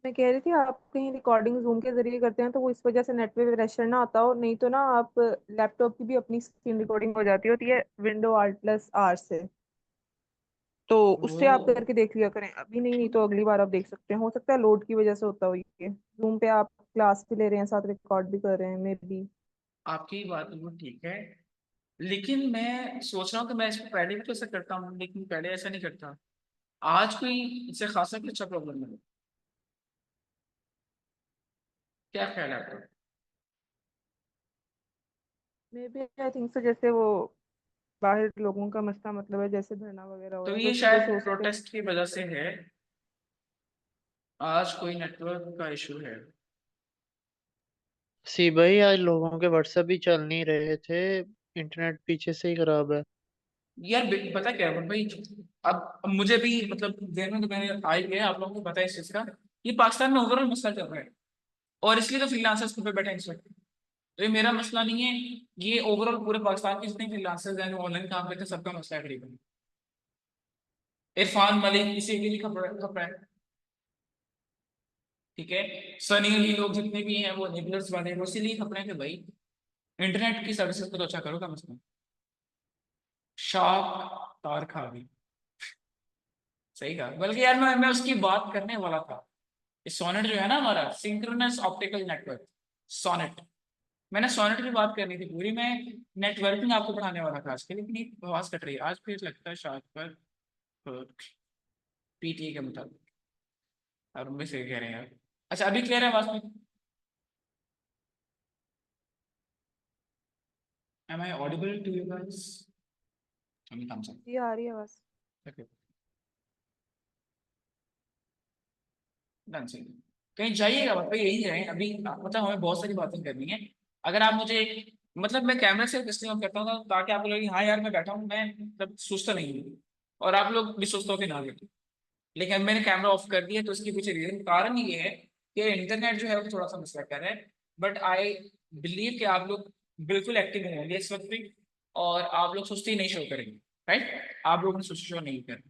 मैं कह रही थी आप कहीं रिकॉर्डिंग जूम के जरिए करते हैं तो वो इस वजह से नेट पे प्रेशर ना आता हो, नहीं तो ना आप लैपटॉप की भी अपनी स्क्रीन रिकॉर्डिंग हो जाती होती है विंडो आर्ट प्लस आर से, तो उससे आप वो करके देख लिया करें। अभी नहीं, नहीं तो अगली बार आप देख सकते हैं, हो सकता है लोड की वजह से होता हो ये। जूम पे आप क्लास भी ले रहे हैं साथ रिकॉर्ड भी कर रहे हैं मे बी। आपकी बात वो ठीक है, लेकिन मैं सोच रहा हूँ कि मैं इसको पहले भी तो ऐसा करता हूँ, लेकिन पहले ऐसा नहीं करता। आज कोई इससे खासा कुछ अच्छा प्रॉब्लम है? क्या ख्याल है आपका? May B I think so, जैसे वो बाहर लोगों का मसला मतलब है जैसे धरना वगैरह हो तो रहा है तो ये उसकी वजह शायद से हो सकता है। प्रोटेस्ट की वजह से है। आज कोई नेटवर्क का इशू है। सी भाई, आज लोगों के व्हाट्सएप भी चल नहीं रहे थे, इंटरनेट पीछे से ही खराब है। यार पता क्या है भाई, अब मुझे भी मतलब देर में तो मैंने आ ही गया, आप लोगों को पता है इस चीज का। ये पाकिस्तान में ओवरऑल मसला चल रहा है, और इसलिए तो फ्रीलांसर्स पे बैठे हैं इस वक्त। तो ये मेरा मसला नहीं है, ये ओवरऑल पूरे पाकिस्तान के जितने फ्रीलांसर्स हैं जो ऑनलाइन काम करते हैं सबका मसला है करीबन। इरफान मलिक इसी के लिए खबर है, ठीक है। सनी अली लोग जितने भी हैं वो निबलर्स वाले हैं, वो इसीलिए खबर है कि भाई इंटरनेट की सर्विसेज को तो अच्छा करो, कम से कम। शार्क तार खा गई। सही कहा, बल्कि यार मैं उसकी बात करने वाला था। ये सोनेट जो है ना हमारा सिंक्रोनस ऑप्टिकल नेटवर्क, सोनेट। मैंने सोनेट की बात करनी थी पूरी, मैं नेटवर्किंग आपको पढ़ाने वाला था आज के, लेकिन एक आवाज कट रही है आज, फिर लगता है शायद पर पीटीए के मुताबिक। और उनमें से कह रहे हैं यार। अच्छा अभी क्लियर है आवाज में? Am I audible to you guys? काम से ये आ रही है बस। डन से कहीं जाइएगा भाई, यही रहे अभी, मतलब हमें बहुत सारी बातें करनी है। अगर आप मुझे, मतलब मैं कैमरे से इसलिए ऑन करता हूँ ताकि आपको लगे हाँ यार मैं बैठा हूँ, मैं मतलब सुस्त नहीं हूँ, और आप लोग भी सुस्त होकर ना बैठे। लेकिन अब मैंने कैमरा ऑफ कर दिया तो उसके पीछे रीजन कारण ये है कि इंटरनेट जो है वो थोड़ा सा मसला कर रहा है। बट आई बिलीव कि आप लोग बिल्कुल एक्टिव होंगे इस वक्त भी, और आप लोग सुस्ती नहीं शो करेंगे। राइट, आप लोगों ने सुस्ती शो नहीं कर।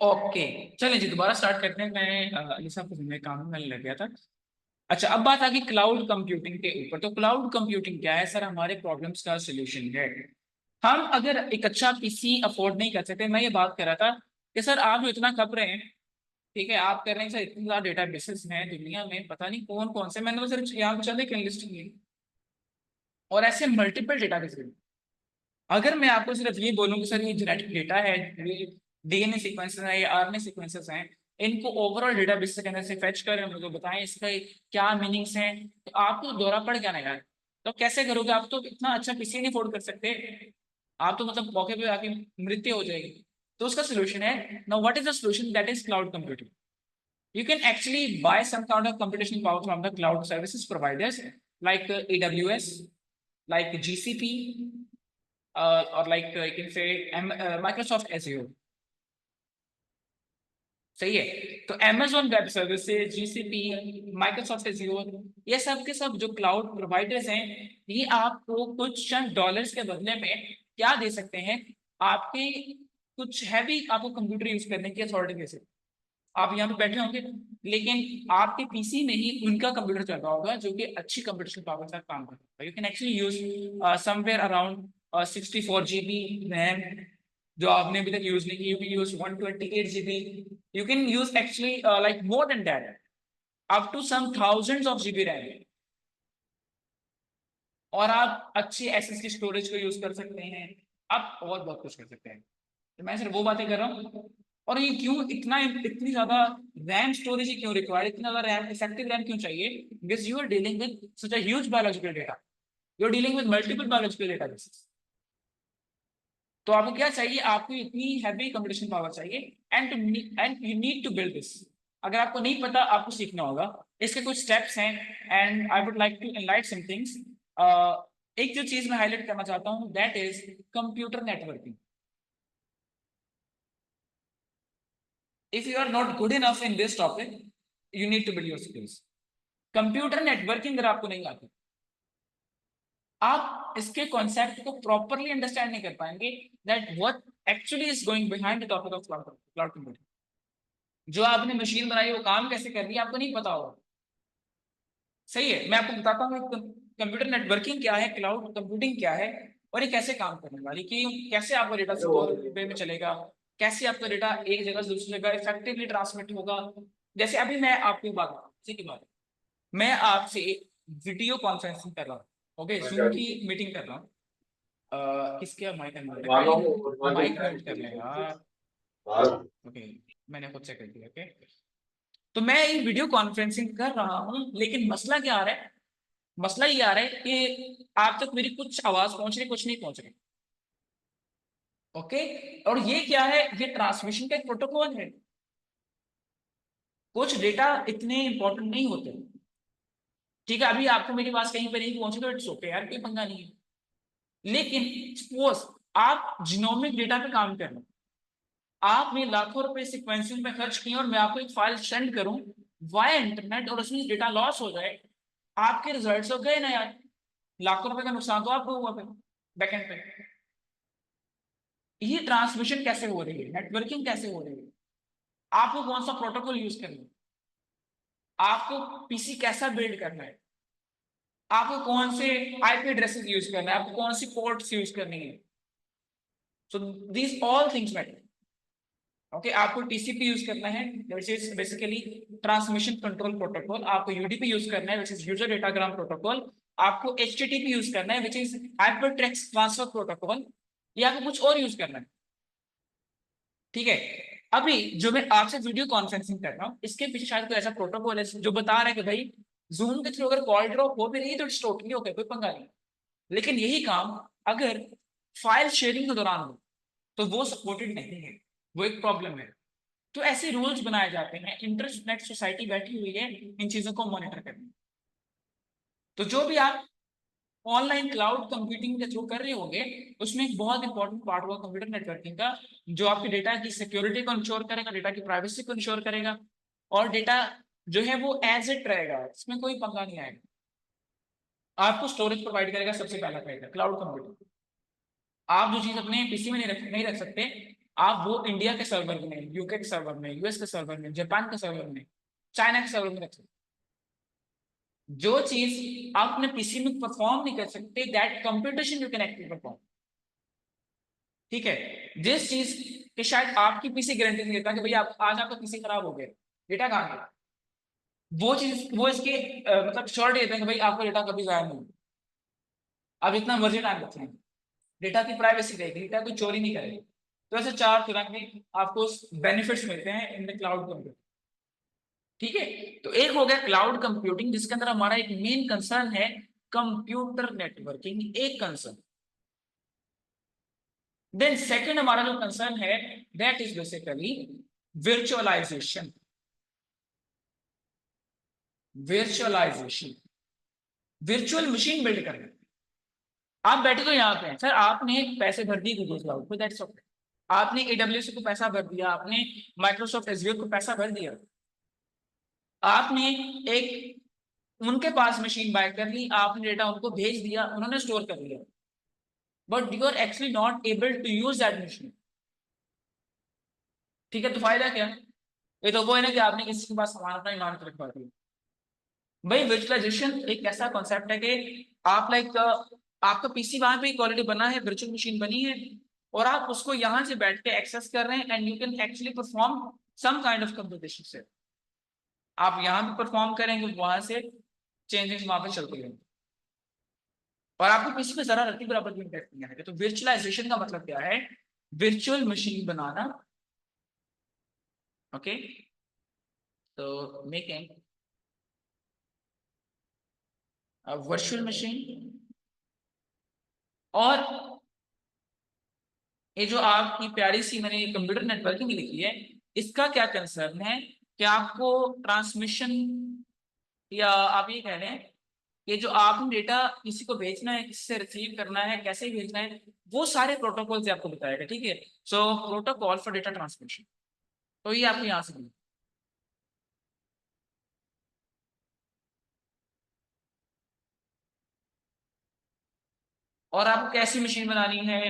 ओके, चलिए जी दोबारा स्टार्ट करते हैं। मैं अली साहब को सुनने काम में लग गया था। अच्छा, अब बात आ गई क्लाउड कंप्यूटिंग के ऊपर। तो क्लाउड कंप्यूटिंग क्या है सर? हमारे प्रॉब्लम्स का सोल्यूशन है। हम अगर एक अच्छा पीसी अफोर्ड नहीं कर सकते, मैं ये बात कर रहा था कि सर आप जो इतना खप रहे हैं, ठीक है, आप कर रहे हैं सर, इतने ज्यादा डेटा बेसेस हैं दुनिया में, पता नहीं कौन कौन से, मैंने तो सर यहाँ पे चंद एक लिस्ट की, और ऐसे मल्टीपल डेटा बेसेस। अगर मैं आपको सिर्फ ये बोलूँ कि सर ये जेनेटिक डेटा है, ये डीएनए सीक्वेंसेस हैं, ये आरएनए सीक्वेंसेस हैं, इनको ओवरऑल डेटाबेस के अंदर से फेच करें, मुझे बताएं इसका क्या मीनिंग्स हैं, तो आपको दौरा पड़ जाना यार। तो कैसे करोगे? आप तो इतना अच्छा पीसी नहीं अफोर्ड कर सकते, आप तो मतलब मौके पे आके मृत्यु हो जाएगी। तो उसका सोल्यूशन है, now what is the solution? That is cloud computing. You can actually buy some kind of computational power from the cloud services providers like AWS, like GCP, or like you can say Microsoft Azure। सही है? तो Amazon web services, GCP, Microsoft azure, ये सब के सब जो cloud providers हैं, ये आपको कुछ चंद डॉलर्स के बदले में क्या दे सकते हैं? आपके कुछ हैवी आपको कंप्यूटर यूज करने की अथॉरिटी दे सकते हैं। आप यहाँ पे बैठे होंगे, लेकिन आपके पीसी में ही उनका कंप्यूटर चल रहा होगा जो कि अच्छी कंप्यूटेशनल पावर के साथ काम करता है। You can actually use somewhere around 64 GB RAM, जो आपने अभी तक यूज नहीं की। You can use 128 GB। You can use actually like more than that, up to some thousands of GB RAM. और आप अच्छी एसएसडी स्टोरेज को यूज कर सकते हैं, आप और बहुत कुछ कर सकते हैं। तो मैं सिर्फ वो बातें कर रहा हूँ और ये क्यों इतनी ज्यादा रैम स्टोरेज ही क्यों रिक्वायर्ड, इतना ज्यादा रैम, इफेक्टिव रैम क्यों चाहिए? Because you are dealing with such a huge biological data, you are dealing with multiple biological databases. तो आपको क्या चाहिए? आपको इतनी हैवी कंप्यूटेशन पावर चाहिए, and you need to build this. अगर आपको नहीं पता, आपको सीखना होगा। इसके कुछ स्टेप्स हैं, and I would like to enlight some things. एक जो चीज मैं हाईलाइट करना चाहता हूं, that is computer networking. If you are not good enough in this topic, you need to build your skills. Computer networking अगर आपको नहीं आती, आप इसके कॉन्सेप्ट को प्रॉपरली अंडरस्टैंड नहीं कर पाएंगे, that what actually is going behind the topic of cloud computing. जो आपने मशीन बनाई है वो काम कैसे कर रही है आपको नहीं पता होगा। सही है, मैं आपको बताता हूँ कंप्यूटर नेटवर्किंग क्या है, क्लाउड कंप्यूटिंग क्या है, और ये कैसे काम करने वाली, कि कैसे आपका डेटा सिक्योर वे में चलेगा, कैसे आपका डेटा एक जगह से दूसरी जगह इफेक्टिवली ट्रांसमिट होगा। जैसे अभी मैं आपको बात बताऊं, की बात, मैं आपसे वीडियो कॉन्फ्रेंसिंग कर रहा हूँ, ओके, जूम की मीटिंग कर रहा हूँ। किसके माइक माइक म्यूट कर लेगा, ओके, मैंने खुद से कर दिया। ओके, तो मैं ये वीडियो कॉन्फ्रेंसिंग कर रहा हूँ, लेकिन मसला क्या आ रहा है? मसला ये आ रहा है कि आप तक मेरी कुछ आवाज पहुंच रही, कुछ नहीं पहुंच रही। ओके, और ये क्या है? ये ट्रांसमिशन का एक प्रोटोकॉल है। कुछ डेटा इतने इंपॉर्टेंट नहीं होते, ठीक है, अभी आपको मेरी बात कहीं पर नहीं पहुंची तो इट्स ओके यार, कोई पंगा नहीं है। लेकिन सपोज आप जीनोमिक डेटा पे काम कर रहे हैं, आपने लाखों रुपए सिक्वेंसिंग में खर्च किए, और मैं आपको एक फाइल सेंड करूं वाया इंटरनेट, और उसमें डेटा लॉस हो जाए, आपके रिजल्ट्स तो गए ना यार, लाखों रुपए का नुकसान तो आपको हुआ फिर बैकएंड पे। ये ट्रांसमिशन कैसे हो रही है, नेटवर्किंग कैसे हो रही है, आपको कौन सा प्रोटोकॉल यूज करना है, आपको पीसी कैसा बिल्ड करना है, आपको कौन से आईपी एड्रेसेस यूज करना है, आपको कौन सी पोर्ट्स यूज करनी है। So these all things matter. Okay, आपको टीसीपी यूज करना है, which is basically transmission control protocol, आपको यूडीपी यूज करना है, which is user datagram protocol, आपको एचटीटीपी यूज करना है, which is hypertext transfer protocol, या आपको कुछ और यूज करना है। ठीक है, अभी जो मैं आपसे वीडियो कॉन्फ्रेंसिंग कर रहा हूँ, इसके पीछे शायद कोई ऐसा प्रोटोकॉल है जो बता रहा है कि भाई जूम के थ्रू अगर कॉल ड्रॉप हो भी रही है तो इट्स टोटली ओके, कोई पंगा नहीं। लेकिन यही काम अगर फाइल शेयरिंग के दौरान हो तो वो सपोर्टेड नहीं है, वो एक प्रॉब्लम है। तो ऐसे रूल्स बनाए जाते हैं, इंटरनेट सोसाइटी बैठी हुई है इन चीजों को मॉनिटर करने। तो जो भी आप ऑनलाइन क्लाउड कंप्यूटिंग के थ्रू कर रहे होंगे, उसमें एक बहुत इंपॉर्टेंट पार्ट हुआ कंप्यूटर नेटवर्किंग का, जो आपके डेटा की सिक्योरिटी को इंश्योर करेगा, डेटा की प्राइवेसी को इंश्योर करेगा, और डेटा जो है वो एज इट रहेगा, इसमें कोई पंगा नहीं आएगा। आपको स्टोरेज प्रोवाइड करेगा, सबसे पहला करेगा क्लाउड कंप्यूटिंग। आप जो चीज अपने पीसी में नहीं रख सकते, आप वो इंडिया के सर्वर में, यूके के सर्वर में, यूएस के सर्वर में, जापान के सर्वर में, चाइना के सर्वर में रख सकते। जो चीज आप अपने पीसी में परफॉर्म नहीं कर सकते, that computation you can actually perform. ठीक है, जिस चीज के शायद आपकी पीसी गारंटी नहीं देता कि भैया आज आपका पीसी खराब हो गया, डेटा कहाँ गया, वो चीज वो इसके मतलब श्योरिटी देते हैं कि भाई आपका डेटा कभी गायब नहीं होगा। आप इतना मर्जी टाइम रखें, डेटा की प्राइवेसी रहेगी, डेटा कोई चोरी नहीं करेगा। तो ऐसे चार तरह के आपको बेनिफिट्स मिलते हैं इन द क्लाउड कंप्यूटिंग। ठीक है, तो एक हो गया क्लाउड कंप्यूटिंग, जिसके अंदर हमारा एक मेन कंसर्न है कंप्यूटर नेटवर्किंग, एक कंसर्न। देन सेकंड हमारा जो कंसर्न है, that is basically virtualization. Virtualization, virtual machine build करना। आप बैठे तो यहाँ पे हैं सर, आपने पैसे भर दिए गूगल क्लाउड पे, दैट्स ओके। आपने एडब्ल्यूएस को पैसा भर दिया, आपने माइक्रोसॉफ्ट एज़्योर को पैसा भर दिया, आपने एक उनके पास मशीन बाय कर ली, आपने डेटा उनको भेज दिया, उन्होंने स्टोर कर लिया, but you are actually not able to use that machine. ठीक है, तो फायदा क्या? ये तो वो है ना कि आपने किसी के पास सामान अपना ईमान कर रखवा दिया। भाई वर्चुअलाइजेशन एक ऐसा कॉन्सेप्ट है कि आप लाइक आपका पीसी वहां पे ऑलरेडी बना है, वर्चुअल मशीन बनी है, और आप उसको यहाँ से बैठ के एक्सेस कर रहे हैं, and you can actually perform some kind of computation से। आप यहाँ पे परफॉर्म करेंगे, वहां से चेंजेस वहां पे चलते रहेंगे, और आपको किसी पे जरा रत्ती बराबर भी इम्पैक्ट नहीं आएगा। तो वर्चुअलाइजेशन का मतलब क्या है? वर्चुअल मशीन बनाना, ओके, तो मेकिंग वर्चुअल मशीन। और ये जो आपकी प्यारी सी मैंने कंप्यूटर नेटवर्किंग लिखी है, इसका क्या कंसर्न है कि आपको ट्रांसमिशन, या आप ये कह रहे हैं कि जो आपने डेटा किसी को भेजना है, किसी से रिसीव करना है, कैसे भेजना है, वो सारे प्रोटोकॉल से आपको बताएगा। ठीक है, सो प्रोटोकॉल फॉर डेटा ट्रांसमिशन, तो ये आपको यहाँ से मिलेगा। और आपको कैसी मशीन बनानी है,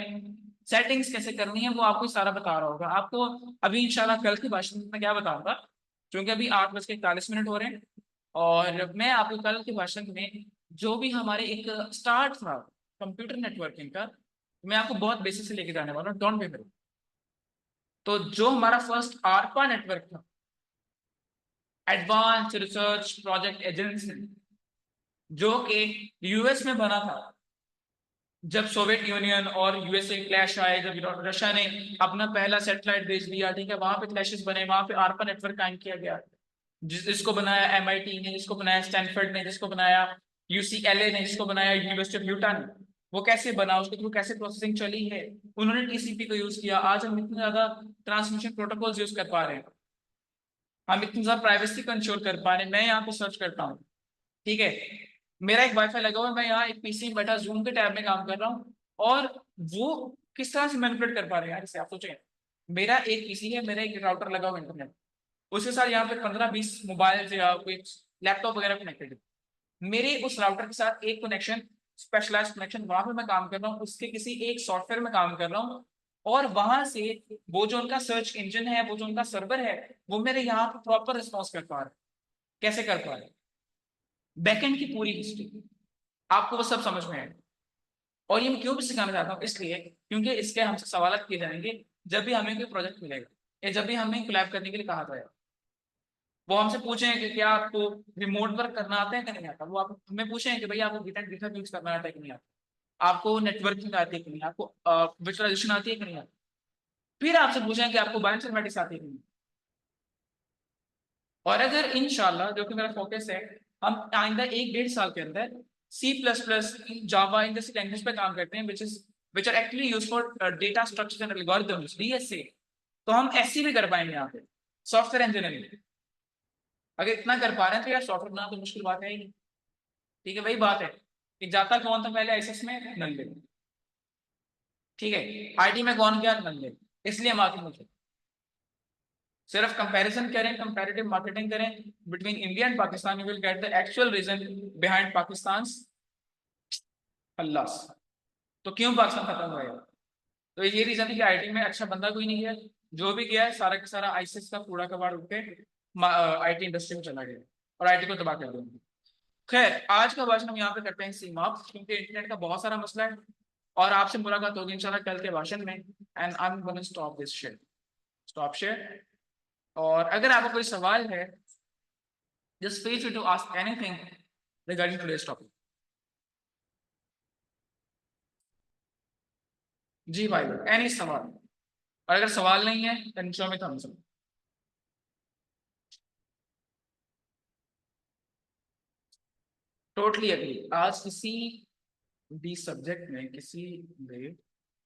सेटिंग्स कैसे करनी है, वो आपको सारा बता रहा होगा। आपको अभी इंशाल्लाह कल के भाषण में मैं क्या बताऊंगा, क्योंकि अभी 8:41 हो रहे हैं, और मैं आपको कल के भाषण में जो भी हमारे एक स्टार्ट था कंप्यूटर नेटवर्किंग का, मैं आपको बहुत बेसिक से लेके जाने वाला हूँ, डोंट बी। तो जो हमारा फर्स्ट आरपा नेटवर्क था, एडवांस रिसर्च प्रोजेक्ट एजेंसी, जो कि यूएस में बना था, जब सोवियत यूनियन और यूएसए क्लैश आए, जब रशिया ने अपना पहला सैटेलाइट भेज दिया, ठीक है, वहां पे क्लैशेस बने, वहां पे आरपा नेटवर्क कायम किया गया, जिसको बनाया एमआईटी ने, जिसको बनाया स्टैनफोर्ड ने, जिसको बनाया यूसीएलए ने, जिसको बनाया यूनिवर्सिटी ऑफ यूटा ने। वो कैसे बना, उसके थ्रू कैसे प्रोसेसिंग चली है, उन्होंने टीसीपी को यूज किया। आज हम इतने ज्यादा ट्रांसमिशन प्रोटोकॉल्स यूज कर पा रहे हैं, हम इतनी ज्यादा प्राइवेसी को इंश्योर कर पा रहे हैं। मैं यहाँ पे सर्च करता हूँ, ठीक है, मेरा एक वाईफाई लगा हुआ है, मैं यहाँ एक पीसी में बैठा जूम के टैब में काम कर रहा हूँ, और वो किस तरह से मैनिपुलेट कर पा रहे हैं यार, इसे आप सोचें। मेरा एक पीसी है, मेरा एक राउटर लगा हुआ इंटरनेट, उसके साथ यहाँ पे 15-20 मोबाइल या कोई लैपटॉप वगैरह कनेक्टेड है। मेरे उस राउटर के साथ एक कनेक्शन, स्पेशलाइज कनेक्शन, वहां पे मैं काम कर रहा हूँ, उसके किसी एक सॉफ्टवेयर में काम कर रहा हूँ, और वहां से वो जो उनका सर्च इंजन है, वो जो उनका सर्वर है, वो मेरे यहाँ पे प्रॉपर रिस्पॉन्स कर पा रहे हैं। कैसे कर पा रहे हैं? बैकएंड की पूरी हिस्ट्री आपको वो सब समझ में आएगा। और ये मैं क्यों भी सिखाना चाहता हूँ, इसलिए क्योंकि इसके हमसे सवाल किए जाएंगे जब भी हमें कोई प्रोजेक्ट मिलेगा, या जब भी हमें कोलैब करने के लिए कहा जाएगा। वो हमसे पूछें कि क्या आपको रिमोट वर्क करना आता है कि नहीं आता, वो आप हमें पूछें कि भाई आपको गिटहब यूज करना आता है कि नहीं आता, आपको नेटवर्किंग आती है कि नहीं, आपको विजुअलाइजेशन आती है कि नहीं आती। फिर आपसे पूछें कि आपको बायोइन्फॉर्मेटिक्स आती है कि नहीं। और अगर इंशाल्लाह, जो कि मेरा फोकस है, हम आइंदा 1-1.5 साल के अंदर C++, जावा, इन जैसी लैंग्वेज पे काम करते हैं, which are actually used for data structures and algorithms, DSA, तो हम एससी भी कर पाएंगे यहाँ पे, सॉफ्टवेयर इंजीनियरिंग। अगर इतना कर पा रहे हैं तो यार सॉफ्टवेयर बनाना तो मुश्किल बात है ही नहीं। ठीक है, वही बात है कि जाता कौन था पहले आईएसएस में, नल्ले। ठीक है, आईटी में कौन गया, नल्ले। इसलिए हम आगे मुझे सिर्फ कंपैरिजन करें, कंपैरेटिव मार्केटिंग करें between India and Pakistan, you will get the actual reason behind Pakistan Allah. तो क्यों पाकिस्तान खत्म हुआ है? तो ये रीजन है कि आईटी में अच्छा बंदा कोई नहीं गया, जो भी गया है सारा का सारा आईसीएस का कूड़ा कबाड़ उठ के आईटी इंडस्ट्री में चला गया, और आईटी को तबाह कर दिया। खैर, आज का भाषण हम यहाँ पे करते हैं समाप्त, क्योंकि इंटरनेट का बहुत सारा मसला है, और आपसे मुलाकात होगी इंशाल्लाह कल के भाषण में। And I am gonna stop this share, stop share. और अगर आपका कोई सवाल है, just feel free to ask anything regarding today's topic. जी भाई, एनी सवाल, और अगर सवाल नहीं है then show me thumbs up। Totally agree. आज किसी भी सब्जेक्ट में, किसी भी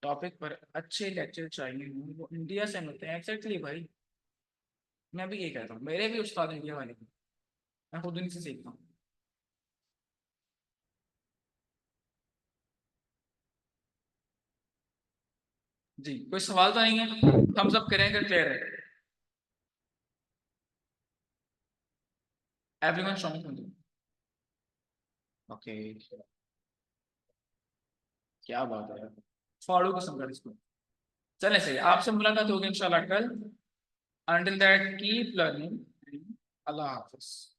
टॉपिक पर अच्छे लेक्चर चाहिए हों, वो इंडिया से मिलते हैं। एक्जैक्टली भाई, मैं भी ये कहता हूँ, मेरे भी उस्ताद इंडिया वाले हैं, मैं खुद उन्हीं से सीखता हूँ। जी, कोई सवाल तो नहीं है? थम्स अप करें अगर क्लियर है। एवरीवन शो मी। ओके, क्या बात है, फाड़ू को समझा इसको। चले सही, आपसे मुलाकात होगी इंशाल्लाह कल। Until that keep learning. Allah Hafiz.